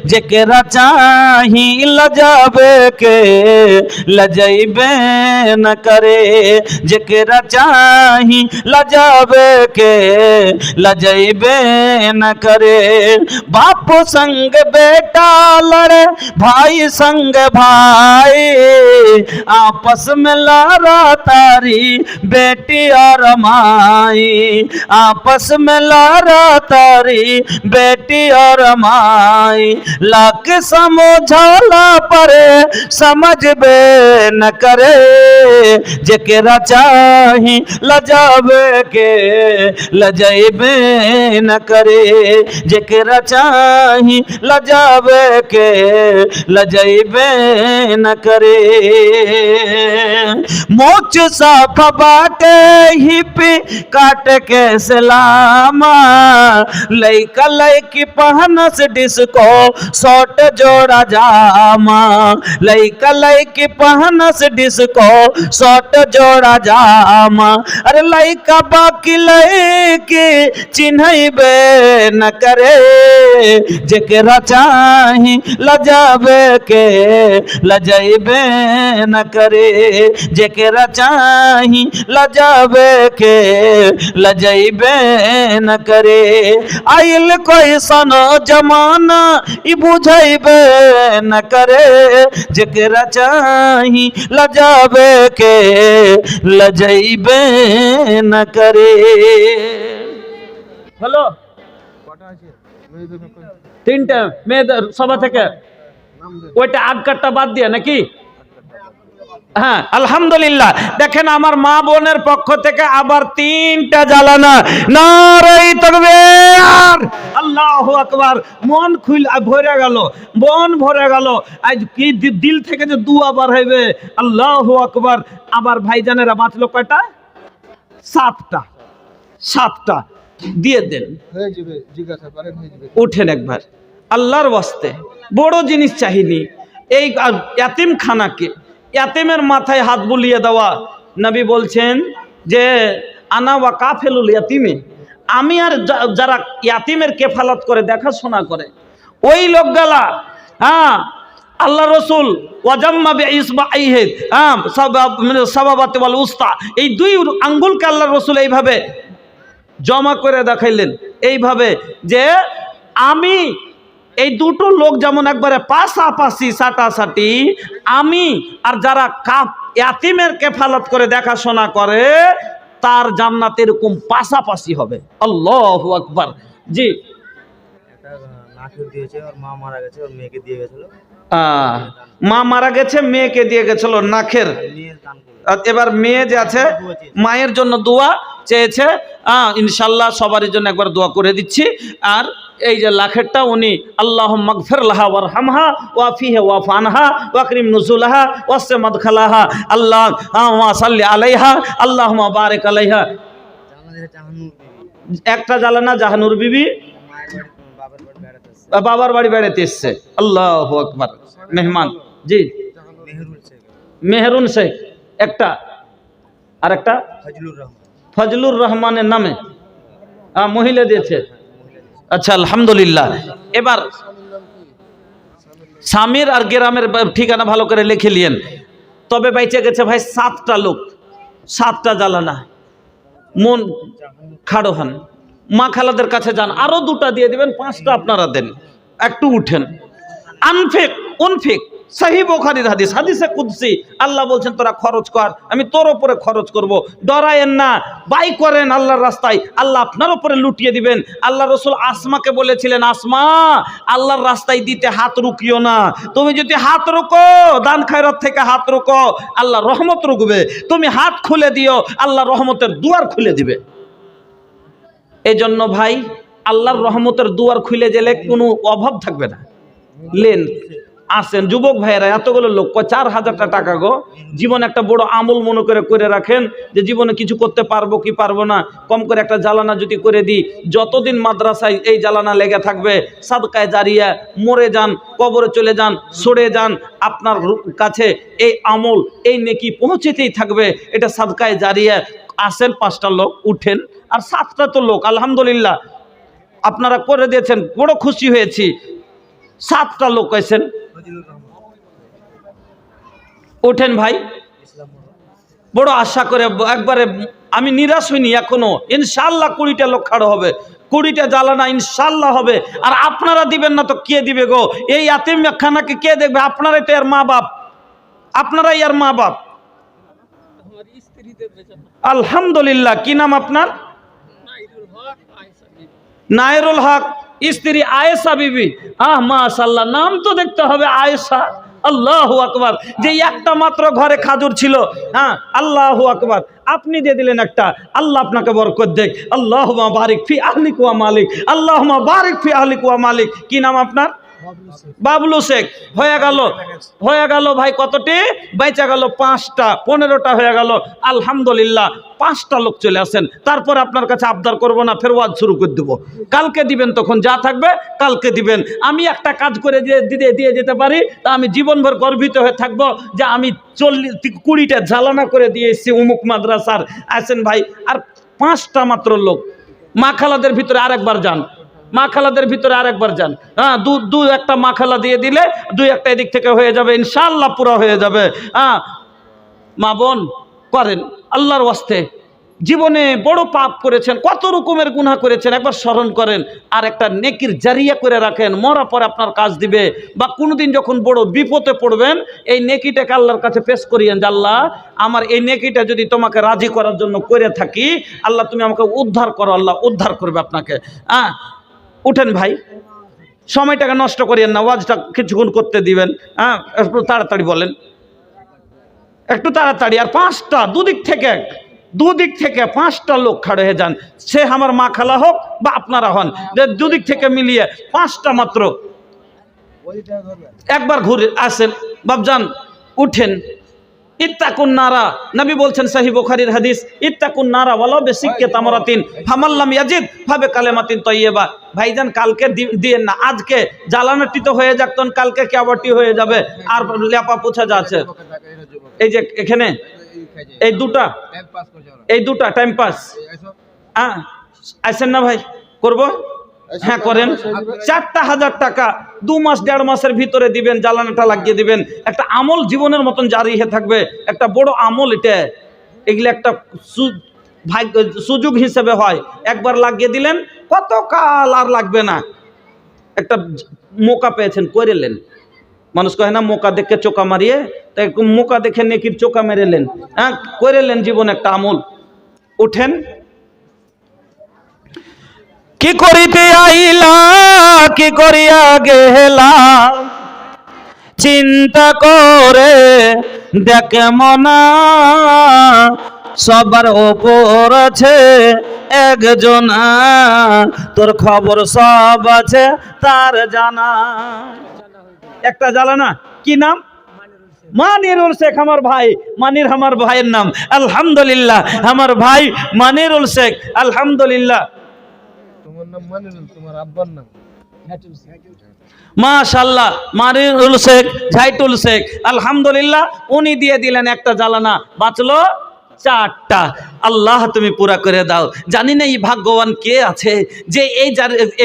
जेकरा चाही लजाबे के लजैबे न करे, जेकरा चाही लजाबे के लजैबे न करे। बाप संग बेटा लड़े, भाई संग भाई, आपस में लड़ा तारी बेटी और माई, आपस में लड़ा तारी बेटी और माई। लाख समझौला पर समझ बे न करे, जेकरा चाही लजाबे के लजैबे न करे, जेकरा चाही लजाबे के लजैबे न करे। मोच साफ बाटे ही पे काट के सलामा, लइका लइकी पहनस डिस्को शॉर्ट जोड़ा जामा, लइका लइकी पहनस डिस्को शॉर्ट जोड़ा जामा। अरे लइका बाकी लइकी चिन्हबे न करे, जेकरा चाही लजाबे के लजैबे न करे, जेकरा चाही लजाबे के लजैबे न करे। आइल कोई सनो जमाना ई बुझैबे न करे, जेकरा चाही लजाबे के लजैबे न करे। হ্যালো তিনটা মেয়েদের সভা থেকে ওইটা আগকারটা বাদ দিয়ে নাকি? হ্যাঁ আলহামদুলিল্লাহ। দেখেন আমার মা বোনের পক্ষ থেকে আবার তিনটা জ্বালানা, নারে তাকবীর, আল্লাহু আকবার। মন খুল ভরে গেল, মন ভরে গেল। আজ কি দিল থেকে যে দুয়া বার হইবে, আল্লাহু আকবার। আবার ভাইজানেরা বাঁচলো কয়টা? 7টা, 7টা দিয়ে দেন, উঠেন একবার আল্লাহর ওয়াস্তে। বড় জিনিস চাহিনি এই ইয়াতিমখানাকে, ইয়াতিমের মাথায় হাত বুলিয়ে দেওয়া। নবী বলছেন যে আনা ওয়া কাফেলুল ইয়াতিমে, আমি আর যারা ইয়াতিমের কেফালত করে দেখাশোনা করে ওই লোকগুলা, হ্যাঁ আল্লাহ রসুল ওয়াজাম্মা বিইসবাইহি সাবাবাতি ওয়াল উস্তা, এই দুই আঙ্গুলকে আল্লাহ রসুল এইভাবে জমা করে দেখাইলেন, এইভাবে যে আমি এই দুটো লোক যেমন একবারে পাশাপাশি সাটাসাটি, আমি আর যারা ইয়াতিমের কেফালত করে দেখাশোনা করে তার জান্নাত এরকম পাশাপাশি হবে। আল্লাহু আকবার। জি মা মারা গেছে, মেয়েকে দিয়ে গেছিল নাখের। এবার মেয়ে যে আছে মায়ের জন্য দোয়া চেয়েছে, ইনশাল্লাহ সবারই জন্য একবার দোয়া করে দিচ্ছি। আর এই যে লাখেরটা উনি আল্লাহুম্মা মাগফির লাহা ওয়ারহামহা ওয়াফিহা ওয়াফানহা ওয়াকরিম নুজুলাহা ওয়াসি মাদখালাহা আল্লাহুম্মা সাল্লি আলাইহা আল্লাহুম্মা বারিক আলাইহা। একটা জ্বালানা জাহানুর বিবি বাবার বাড়ি বেড়াতে এসছে। আল্লাহু আকবার। মেহমান জি মেহরুন শেখ একটা, আর একটা ফজলুর রহমানের নামে মহিলা দিয়েছে। আচ্ছা আলহামদুলিল্লাহ। এবার স্বামীর আর গ্রামের ঠিকানা ভালো করে লিখে নিয়েন। তবে বাইচে গেছে ভাই 7টা লোক, 7টা জ্বালানা। মন খাড়ো হন, মা খালাদের কাছে যান, আরো 2টা দিয়ে দিবেন, 5টা আপনারা দেন। একটু উঠেন। আনফিক উনফিক, সহিহ বুখারীর হাদিস, হাদিসে কুদসি। আল্লাহ বলছেন তোরা খরচ কর, আমি তোর উপরে খরচ করব। ডরায়েন না, ব্যয় করেন আল্লাহর রাস্তায়, আল্লাহ আপনার উপরে লুটিয়ে দিবেন। আল্লাহ রসুল আসমাকে বলেছিলেন, আসমা আল্লাহর রাস্তায় দিতে হাত রুকিও না। তুমি যদি হাত রুকো, দান খায়রাত থেকে হাত রুকো, আল্লাহ রহমত রুকবে। তুমি হাত খুলে দিও, আল্লাহ রহমতের দুয়ার খুলে দিবে। এই জন্য ভাই আল্লাহর রহমতের দুয়ার খুলে গেলে কোনো অভাব থাকবে না। লেন আসেন যুবক ভাইয়েরা, এতগুলো লোক 4000 টাকা গো, জীবন একটা বড় আমল মনে করে রাখেন যে জীবনে কিছু করতে পারবো কি পারবো না। কম করে একটা জ্বালানা যদি করে দিই, যতদিন মাদ্রাসায় এই জ্বালানা লেগে থাকবে, সাদকায়ে জারিয়া, মরে যান, কবরে চলে যান, সরে যান, আপনার কাছে এই আমল এই নেকি পৌঁছেতেই থাকবে। এটা সাদকায়ে জারিয়া। আসেন 5টা লোক উঠেন, আর 7টা তো লোক আলহামদুলিল্লাহ আপনারা করে দিয়েছেন, বড় খুশি হয়েছি। 7টা লোক আছেন, ওঠেন ভাই। বড় আশা করে একবারে আমি নিরাশ হইনি এখনো। ইনশাআল্লাহ 20টা লোক খাড়ো হবে, 20টা জ্বালানা ইনশাআল্লাহ হবে। আর আপনারা দিবেন না তো কে দিবে গো? এই ইয়াতিমখানাকে কে দেখবে? আপনারাই তো এর মা বাপ, আপনারাই এর মা বাপ। আলহামদুলিল্লাহ। কি নাম আপনার? নাইরুল হক, স্ত্রী আয়েশা বিবি। মাশাআল্লাহ, নাম তো দেখতে হবে আয়েশা। আল্লাহু আকবার। যে একটা মাত্র ঘরে খাজুর ছিল, হ্যাঁ আল্লাহু আকবার, আপনি দিয়ে দিলেন একটা। আল্লাহ আপনাকে বরকত দেখ। আল্লাহুম্মা বারিক ফি আহলিক ওয়া মালিক, আল্লাহুম্মা বারিক ফি আহলিক ওয়া মালিক। কি নাম আপনার? বাবলু শেখ হয়ে গেল ভাই। কতটি বেঁচে গেল? 5টা, 15টা হয়ে গেল। আলহামদুলিল্লাহ, 5টা লোক চলে আসেন। তারপর আপনার কাছে আবদার করব না, ফের ওয়াজ শুরু করে দেবো। কালকে দিবেন, তখন যা থাকবে কালকে দিবেন। আমি একটা কাজ করে দিয়ে যেতে পারি, তা আমি জীবনভর গর্বিত হয়ে থাকবো যে আমি 20টা জ্বালানা করে দিয়ে এসেছি উমুক মাদ্রাসার। আসেন ভাই, আর 5টা মাত্র লোক। মা খালাদের ভিতরে আরেকবার যান, মা খালাদের ভিতরে আরেকবার যান। হ্যাঁ, দু একটা মা খালা দিয়ে দিলে 2-1টা এদিক থেকে হয়ে যাবে, ইনশাআল্লাহ পুরো হয়ে যাবে। হ্যাঁ, মা বোন করেন আল্লাহর ওয়াস্তে। জীবনে বড় পাপ করেছেন, কত রকমের গুনাহ করেছেন, একবার স্মরণ করেন। আর একটা নেকির জারিয়া করে রাখেন, মরা পরে আপনার কাজ দিবে। বা কোনোদিন যখন বড় বিপদে পড়বেন, এই নেকিটাকে আল্লাহর কাছে পেশ করিয়েন যে আল্লাহ, আমার এই নেকিটা যদি তোমাকে রাজি করার জন্য করে থাকি, আল্লাহ তুমি আমাকে উদ্ধার করো। আল্লাহ উদ্ধার করবে আপনাকে। হ্যাঁ, উঠেন ভাই, সময়টাকে নষ্ট করিয়েন না, ওয়াজটা কিছুক্ষণ করতে দিবেন। হ্যাঁ, একটু তাড়াতাড়ি বলেন, একটু তাড়াতাড়ি। আর 5টা, দুদিক থেকে 5টা লোক খাড়ো হয়ে যান। সে আমার মা খালা হোক বা আপনারা হন, দুদিক থেকে মিলিয়ে 5টা মাত্র। একবার ঘুরে আসেন বাবজান, উঠেন। ইত্তাকুন নারা, নবী বলছেন সহিহ বুখারীর হাদিস, ইত্তাকুন নারা ওয়ালাউ বিসিক্কি তামারাতিন ফামাল্লাম ইয়াজিদ ফাবে কালেমাতিন তাইয়্যিবা। ভাইজান, কালকে দিয়েন না, আজকে জ্বালানাটি তো হয়ে যাক, তখন কালকে কেবটি হয়ে যাবে। আর লেপা পোছা যাচ্ছে এই যে এখানে, এই দুটা টাইম পাস। হ্যাঁ, আসেন না ভাই, করবো? হ্যাঁ করেন। 4,000 টাকা 2 মাস 1.5 মাসের ভিতরে দিবেন, জ্বালানাটা লাগিয়ে দিবেন। একটা আমল জীবনের মতন জারি হয়ে থাকবে, একটা বড় আমল এটা। এগুলো একটা সুযোগ হিসেবে হয়, একবার লাগিয়ে দিলেন, কত কাল আর লাগবে না। একটা মৌকা পেয়েছেন, করেলেন। মানুষ কয় না মোকা দেখে চোকা মারিয়ে, তাই মোকা দেখে নেকির চোকা মেরেলেন। হ্যাঁ, করেলেন জীবন একটা আমল। উঠেন। কি করিতে আইলা, কি করিয়া গেলা, চিন্তা করে দেখে মনা, সবার ওপর আছে একজনা, তোর খবর সব আছে তার জানা। একটা জ্বালানা, কি নাম? মানিরুল শেখ আমার ভাই। মানির আমার ভাইয়ের নাম। আলহামদুলিল্লাহ, আমার ভাই মানিরুল শেখ। আলহামদুলিল্লাহ। তোমার নাম মানিরুল, তোমার আব্বার নাম মাশাআল্লাহ মানিরুল শেখ, ঝাইটুল শেখ। আলহামদুলিল্লাহ, উনি দিয়ে দিলেন একটা জ্বালানা, বাঁচলো 4টা। আল্লাহ তুমি পুরা করে দাও। জানি না এই ভাগ্যবান কে আছে যে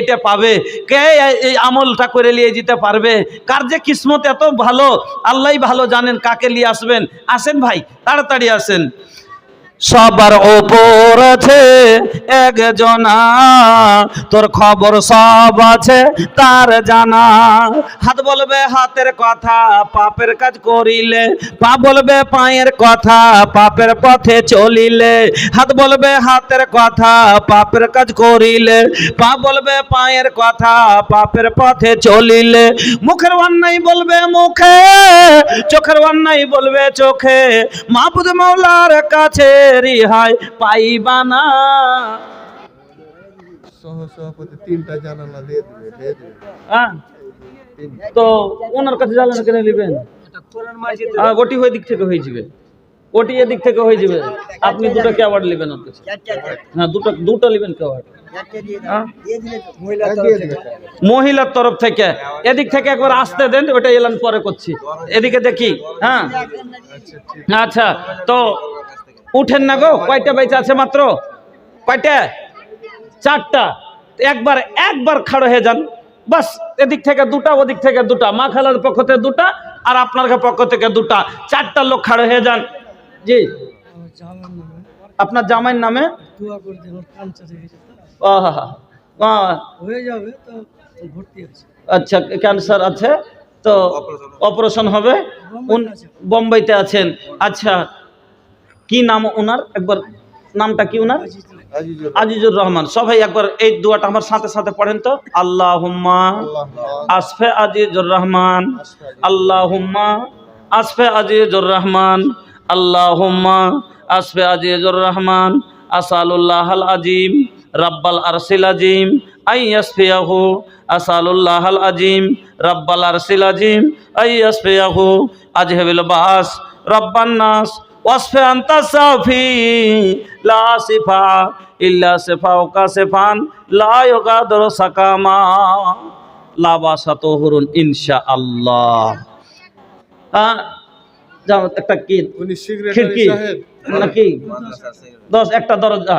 এটা পাবে, কে এই আমলটা করে নিয়ে যেতে পারবে। কার যে কিসমত এত ভালো, আল্লাহই ভালো জানেন কাকে নিয়ে আসবেন। আসেন ভাই, তাড়াতাড়ি আসেন। সবার ওপর আছে একজনা, তোর খবর সব আছে তার জানা। হাত বলবে হাতের কথা, পাপের কাজ করিলে, পা বলবে পায়ের কথা, পাপের পথে চলিলে। হাত বলবে হাতের কথা, পাপের কাজ করিলে, পা বলবে পায়ের কথা, পাপের পথে চলিলে। মুখের অন্যায় বলবে মুখে, চোখের অন্যায় বলবে চোখে, মাহবুব মাওলার কাছে রিহাই পাইবা না। সহসভাপতি 3টা জানালা দিয়ে দিবে। হ্যাঁ, তো ওনার কাছে জানালা কেন নেবেন? ওটি ওই দিক থেকে হয়ে যাবে, ওটি এদিক থেকে হয়ে যাবে। আপনি 2টা অ্যাওয়ার্ড নেবেন ওর কাছে। হ্যাঁ, দুটো নেবেন অ্যাওয়ার্ড। মহিলার তরফ থেকে। এদিক থেকে একবার আসতে দেন, ওটা এলান পরে করছি। এদিকে দেখি। হ্যাঁ, আচ্ছা, তো উঠেন না গো। কয়টা বেঁচে আছে মাত্র? কয়টা? 4টা। একবার খাড়ো হয়ে যান, বাস। এদিক থেকে 2টা, ওদিক থেকে 2টা, মা খালার পক্ষ থেকে 2টা, আর আপনার পক্ষ থেকে 2টা। 4টা লোক খাড়ো হয়ে যান। জি, আপনার জামাইয়ের নামে আচ্ছা, ক্যান্সার আছে তো অপারেশন হবে, বোম্বাইতে আছেন। আচ্ছা, কি নাম ওনার? একবার নামটা কি ওনার? আজিজুর রহমান। সবাই একবার এই দোয়াটা আমার সাথে সাথে পড়েন তো। আল্লাহুম্মা আসফে আজিজুর রহমান, আল্লাহুম্মা আসফে আজিজুর রহমান, আল্লাহুম্মা আসফে আজিজুর রহমান, আসালুল্লাহ আল আজিম রাব্বাল আরশিল আজিম আইয়াসফিয়াহু আসালুল্লাহাল আজিম রাব্বাল আরশিল আজিম আইয়াসফিয়াহু আজহাবিল বাস রাব্বান নাস ওয়াসফি আনতা সাফি লা সিফা ইল্লা সিফাউকা সিফান লা ইউগাদিরু সাকামা লা বাসাতুহুরুন ইনশাআল্লাহ। যাও একটা কি উনি সেক্রেটারি খিড়কি সাহেব নাকি 10 একটা দরজা,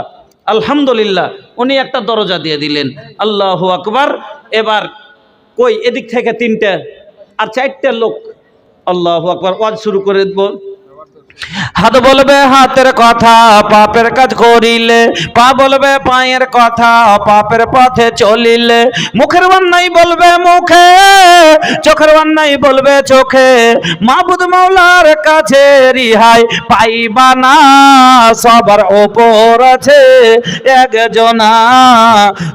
আলহামদুলিল্লাহ উনি একটা দরজা দিয়ে দিলেন। আল্লাহু আকবার। এবার কই এদিক থেকে 3টে আর 4টে লোক আল্লাহু আকবার ওয়াজ শুরু করে দেব। হাত বলবে হাতের কথা পাপের কাজ করিলে, পা বলবে পায়ের কথা পাপের পথে চলিলে, মুখের অন্যায় বলবে মুখে, চোখের অন্যায় বলবে চোখে, মাবুদ মাওলার কাছে রিহাই পাইবা না, সবার ওপর আছে একজনা,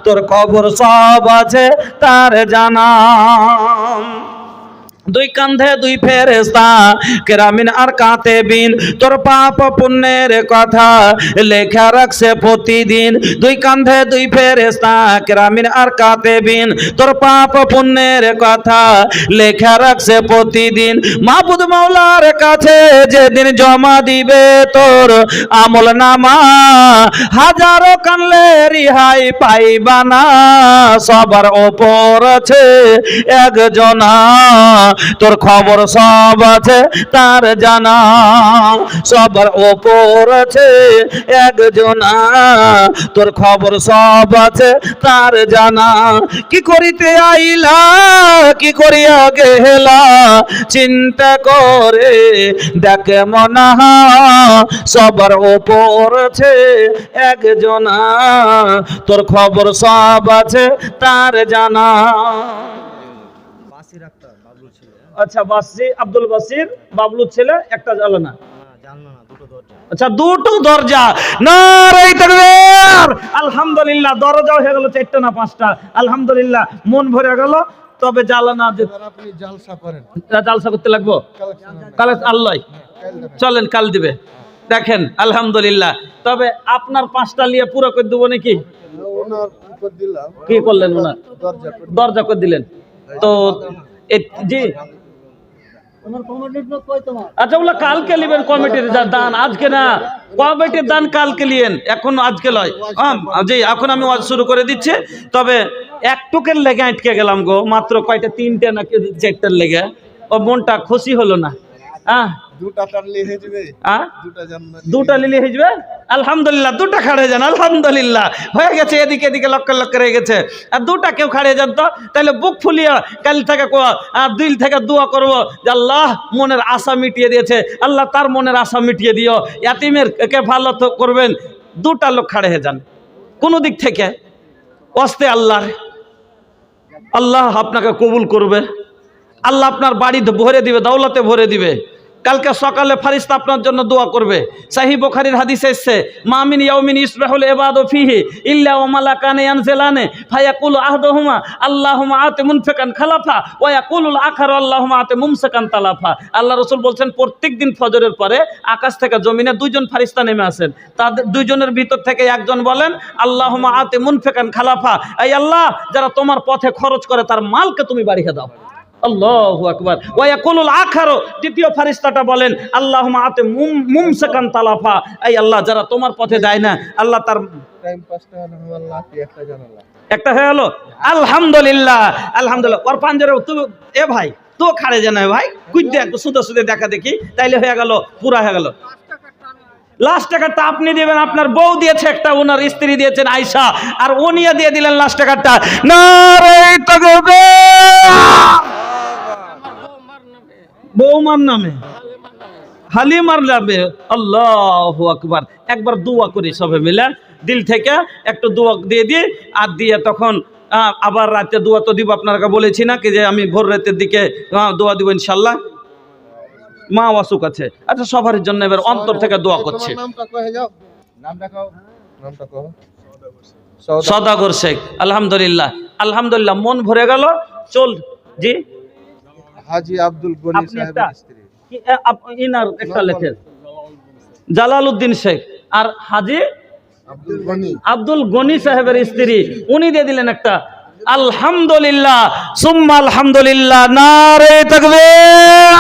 তোর খবর সব আছে তার জানা। দুই কান্ধে দুই ফেরেশতা কেরামিন আর কাতেবিন, তোর পাপ পুণ্যের কথা লেখা রাখছে প্রতিদিন। দুই কান্ধে দুই ফেরেশতা কেরামিন আর কাতেবিন, তোর পাপ পুণ্যের কথা লেখা রাখছে প্রতিদিন। মাবুদ মাওলার কাছে যেদিন জমা দিবে তোর আমল নামা, হাজারো কানলে রিহাই পাইবা না, সবার ওপর আছে একজনা, তোর খবর সব আছে তার জানা, সবার ওপর আছে একজনা, তোর খবর সব আছে তার জানা। কি করিতে আইলা কি করিয়া গেলা, চিন্তা করে দেখে মনা, সবার ওপর আছে একজনা, তোর খবর সব আছে তার জানা। আচ্ছা বাসি আব্দুল বাসির বাবলুর ছেলে, একটা জানালা, আচ্ছা দুটো দরজা। নারে তাকবীর, আলহামদুলিল্লাহ। দরজাও হয়ে গেল 4টা না 5টা, আলহামদুলিল্লাহ মন ভরে গেল। তবে জালানা যে আপনি জালসা করেন, জালসা করতে লাগবো, কালে আল্লাহ চলেন কাল দিবে। দেখেন আলহামদুলিল্লাহ। তবে আপনার 5টা নিয়ে পুরো করে দেবো নাকি? ওনার উপর দিলাম, কি করলেন? ওনার দরজা করে দিলেন তো জি। আচ্ছা ওগুলো কালকে লিবেন কমিটির দান, আজকে না। কমিটির দান কালকে লিয়েন, এখন আজকে লয়। জি এখন আমি ওয়াজ শুরু করে দিচ্ছি। তবে একটুকের লেগে আটকে গেলাম গো, মাত্র কয়টা 3টে নাকি 4টার লেগে, ও মনটা খুশি হলো না। দুটা লিলে হয়ে যাবে আলহামদুলিল্লাহ। দুটা খাড়ে যান আলহামদুলিল্লাহ, হয়ে গেছে। এদিকে এদিকে লক্ষ লক্ষ রয়ে গেছে। আর দুটা কেউ খাড়িয়ে যান তো, তাহলে বুক ফুলিয়া কাল থেকে দিল থেকে দোয়া করবো যে আল্লাহ মনের আশা মিটিয়ে দিয়েছে, আল্লাহ তার মনের আশা মিটিয়ে দিও, ইয়াতিমের কে ভালো করবেন। দুটা লোক খাড়ে হয়ে যান কোনো দিক থেকে, অস্তে আল্লাহর, আল্লাহ আপনাকে কবুল করবে, আল্লাহ আপনার বাড়িতে ভরে দিবে, দৌলতে ভরে দিবে। কালকে সকালে ফারিস্তা আপনার জন্য দোয়া করবে। সহিহ বুখারীর হাদিসে এসেছে, মা মিন ইয়াউমিন ইসবাহুল ইবাদু ফিহি ইল্লা ওয়া মালাকানে ইয়ানজিলানে ফায়াকুলু আহাদুহুমা আল্লাহুম্মা আতি মুনফিকান খালাফা ওয়া ইয়াকুলুল আখারু আল্লাহুম্মা আতি মুমসিকান তালাফা। আল্লাহ রাসূল বলছেন প্রত্যেকদিন ফজরের পরে আকাশ থেকে জমিনে 2জন ফারিস্তা নেমে আসেন। তাদের 2জনের ভিতর থেকে একজন বলেন আল্লাহুম্মা আতি মুনফিকান খালাফা, এই আল্লাহ যারা তোমার পথে খরচ করে তার মালকে তুমি বাড়িয়ে দাও। আল্লাহু আকবার। ওয়া ইয়াকুলুল আখারু, দ্বিতীয় ফেরেশতাটা বলেন আল্লাহুম্মা আতি মুমসিকান তালাফা, এই আল্লাহ যারা তোমার পথে যায় না আল্লাহ তার টাইম পাসটা হলো আল্লাহ একটা জানালা, একটা হয়ে গেল আলহামদুলিল্লাহ। আলহামদুলিল্লাহ। ওর পাঞ্জারে তুই এ ভাই তো খাড়ে জানা ভাই কুইতে সুদে সুদে দেখা দেখি, তাইলে হয়ে গেল পুরা হয়ে গেল। লাস্ট টাকাটা আপনি দিবেন, আপনার বউ দিয়েছে একটা, ওনার স্ত্রী দিয়েছেন আয়েশা, আর উনিও দিয়ে দিলেন লাস্ট টাকাটা। নারে তাকবীর, বৌমার নামে হালিমার নামে। আল্লাহু আকবার। একবার দোয়া করি সবে মিলে দিল থেকে, একটু দোয়া দিয়ে দিই, আর দিয়ে তখন আবার রাতে দোয়া তো দিব। আপনারা বলেছি না কি যে আমি ভোর রাতের দিকে দোয়া দিব ইনশাল্লাহ, মা ওয়াসুক আছে। আচ্ছা সবার জন্য এবার অন্তর থেকে দোয়া করছে। সওদাগর শেখ, আলহামদুলিল্লাহ আলহামদুলিল্লাহ মন ভরে গেল। চল জি হাজী আব্দুল গনি সাহেবের স্ত্রী, ইনার একটা লেখেন জালালউদ্দিন শেখ, আর হাজী আব্দুল গনি আব্দুল গনি সাহেবের স্ত্রী, উনি দিয়ে দিলেন একটা আলহামদুলিল্লাহ সুম্মা আলহামদুলিল্লাহ, নারে তাকবীর,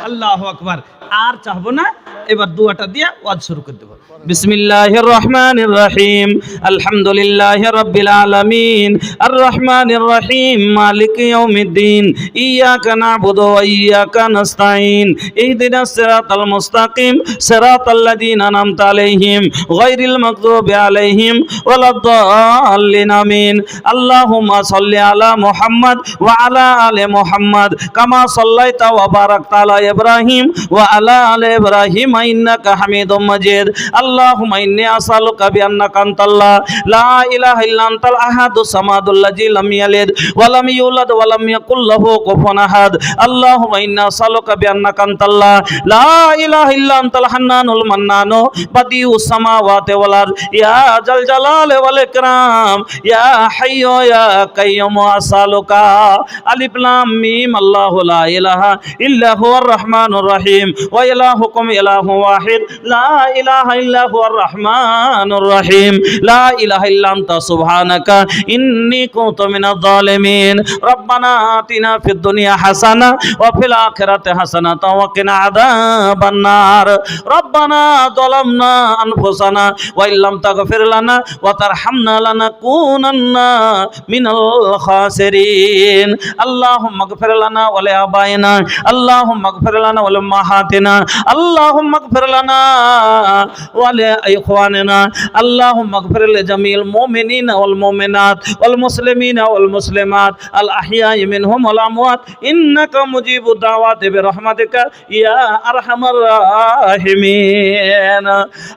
আল্লাহু আকবার। আর চাহবো না, এবার দুয়াটা দিয়ে ওয়াজ শুরু করে দেব। বিসমিল্লাহির রহমানির রহিম, আলহামদুলিল্লাহি রাব্বিল আলামিন, আর রহমানির রহিম, মালিকি ইয়াউমিদ্দিন, ইয়াকা না'বুদু ওয়া ইয়াকা নাস্তাঈন, ইহদিনাস সিরাতাল মুস্তাকিম, সিরাতাল্লাযীনা আন'আমতা আলাইহিম, গায়রিল মাগদুবি আলাইহিম ওয়ালাদ-দাল্লিন, আমিন। আল্লাহুম্মা সাল্লি আলা মুহাম্মাদ ওয়া আলা আলি মুহাম্মাদ কামা সাল্লাইতা ওয়া বারাকতা আলা ইব্রাহিম ওয়া আলা আলি ইব্রাহিম ইন্নাকা হামিদুম মাজিদ। আল্লাহুম্মা ইন্নী আসআলুকা বিআন্নাকা আনতাল্লাহ লা ইলাহা ইল্লা আনতাল আহাদুস সামাদুল্লাযী লাম ইয়ালিদ ওয়া লাম ইউলাদ ওয়া লাম ইয়াকুল লাহু কুফুওয়ান আহাদ। আল্লাহুম্মা ইন্নী আসআলুকা বিআন্নাকা আনতাল্লাহ লা ইলাহা ইল্লা আনতাল হান্নানুল মান্নানু বাদিউস সামাওয়াতি ওয়াল আরদ ইয়া জাল জালালি ওয়াল ইকরাম ইয়া হাইয়্যু ইয়া কাইয়্যুম আসআলুকা। আলিফ লাম মিম, আল্লাহু লা ইলাহা ইল্লা হুয়ার রহমানুর রহিম ওয়া ইলাহুকুম ইলাহু ওয়াহিদ লা ইলাহা ইল্লা হুয়ার রহমানুর রহিম লা ইলাহা ইল্লা আনতা সুবহানাকা ইন্নী কুনতু মিনাজ জালিমিন। রব্বানা আতিনা ফিদ দুনিয়া হাসানা ওয়া ফিল আখিরাতি হাসানাতাও ওয়া কিনা আযাবান নার। রব্বানা যালামনা আনফুসানা ওয়া ইল্লাম তাগফির লানা ওয়া তারহামনা লানাকুনান্না মিনাল খাসিরিন। আল্লাহুম্মা ইগফির লানা ওয়া লিআবাইনা, আল্লাহুম্মা ইগফির লানা ওয়া লিউম্মাহাতিনা, আল্লাহুম্মা ইগফির লানা ওয়া লিইখওয়ানিনা, আল্লাহুম্মা ইগফির লিজামিল মুমিনিনা ওয়াল মুমিনাত ওয়াল মুসলিমিনা ওয়াল মুসলিমাত আল আহইয়াই মিনহুম ওয়াল আমওয়াত ইন্নাকা মুজিবুদ দাওয়াতি বিরহমাতিকা ইয়া আরহামার রাহিমিন।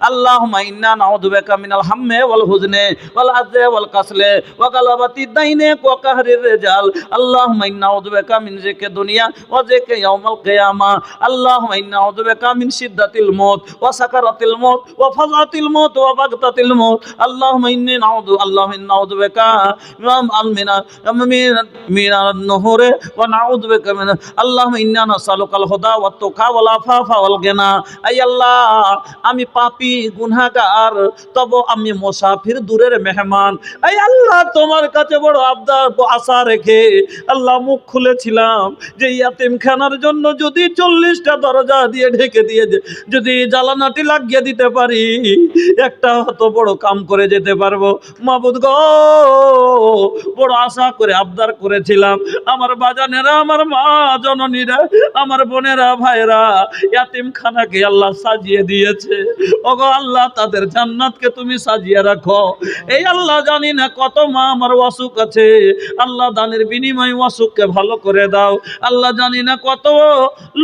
আল্লাহুম্মা ইন্না নাউযু বিকা মিনাল হাম্মি ওয়াল হুজনি ওয়াল আযি ওয়াল কাসলি ওয়া গালাবাতিদ দাইনি ওয়া কাহরির রিজাল। আল্লাহুম্মা ইন্না নাউযু বিকা মিন যিকরি দুনিয়া ওয়া যিকরি ইয়াউমিল কিয়ামা। আল্লাহুম্মা ইন্না নাউযু বিকা মিন শিদ্দাতিল মউত ওয়া সাকারাতিল মউত ওয়া ফাযাতিল মউত ওয়া বাগতাতিল মউত। আল্লাহুম্মা ইন্না নাউযু বিকা মিনান নুহুরি ওয়া নাউযু বিকা মিন। আল্লাহুম্মা ইন্না নাসআলুকাল হুদা ওয়াত তুকা ওয়াল আফাফা ওয়াল গিনা। আয় আল্লাহ, আমি পাপী গুনাহগার, তবে আমি মুসাফির, দূরের মেহমান। আয় আল্লাহ, তোমার কাছে বড় আবদার আশা রেখে আল্লাহ মুখ খুলেছিলাম যে ইয়াতিমখানার জন্য যদি 40টা দরজা দিয়ে ঢেকে দিয়ে যদি জ্বালানাটি লাগিয়ে দিতে পারি, একটা হত বড় কাম করে যেতে পারবো। মাবুদ গো, বড় আশা করে আবদার করেছিলাম। আমার বাজানেরা, আমার মা জননীরা, আমার বোনেরা, ভাইরা ইয়াতিমখানাকে আল্লাহ সাজিয়ে দিয়েছে। ওগো আল্লাহ, তাদের জান্নাতকে তুমি সাজিয়ে রাখো। এই আল্লাহ, জানি না কত মা আমার অসুখ আছে, আল্লাহ দানের বিনিময়ে অসুখকে ভালো করে দাও। আল্লাহ, জানি না কত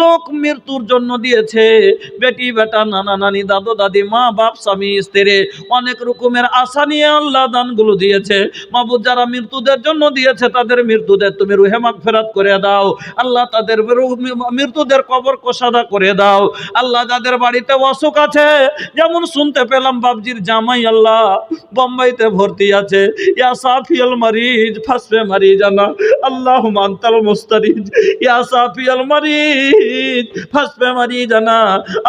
লোক মৃত্যুর জন্য দিয়েছে, বেটি বেটা, নানা নানি, দাদু দাদি, মা বাপ, স্বামী স্ত্রী, অনেক রকমের আশা নিয়ে আল্লাহ দানগুলো দিয়েছে। মাবুদ, যারা মৃত্যুদের জন্য দিয়েছে তাদের মৃত্যুদের তুমি রুহে মাগফিরাত করে দাও। আল্লাহ, তাদের মৃত্যুদের কবর কোষাদা করে দাও। আল্লাহ, যাদের বাড়িতে অসুখ আছে, যেমন শুনতে পেলাম বাবজির জামাই আল্লাহ বোম্বাইতে ভর্তি আছে, ইয়া সাফিয়াল মারিজ ফাসফে মারিজানা, আল্লাহুম্মা আনতাল মুস্তারিজ, ইয়া সাফিয়াল মারিজ ফাসফে মারিজানা,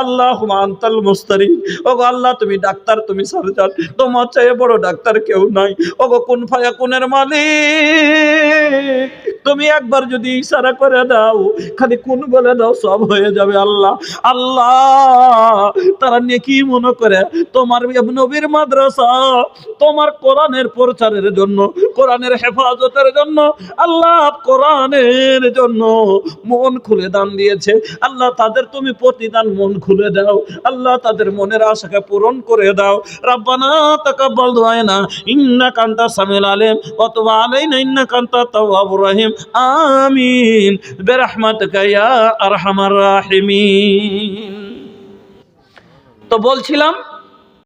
আল্লাহুম্মা আনতাল মুস্তারিজ। ওগো আল্লাহ, তুমি ডাক্তার, তুমি সার্জন, তোমার চেয়ে বড় ডাক্তার কেউ নাই। ওগো কুন ফায়াকুনের মালিক, তুমি একবার যদি ইশারা করে দাও, খালি কোন বলে দাও, সব হয়ে যাবে। আল্লাহ আল্লাহ, তারা নেকি মনে করে তোমার নবীর মাদ্রাসা, তোমার কোরআনের প্রচারের জন্য, কোরআনের হেফাজতের জন্য, আল্লাহ কোরআনের জন্য মন খুলে দান দিয়েছে। আল্লাহ, তাদের তুমি প্রতিদান মন খুলে দাও। আল্লাহ, তাদের মনের আশাকে পূরণ করে দাও। রাব্বানা তাকাব্বাল দুআনা ইন্নাকা আনতাস সামিউল আলিম ওয়া তুব আলাইনা ইন্নাকা আনতাত তাওয়াবুর রহিম। আমিন বিরহমাতিকা ইয়া আরহামার রাহিমিন। তো বলছিলাম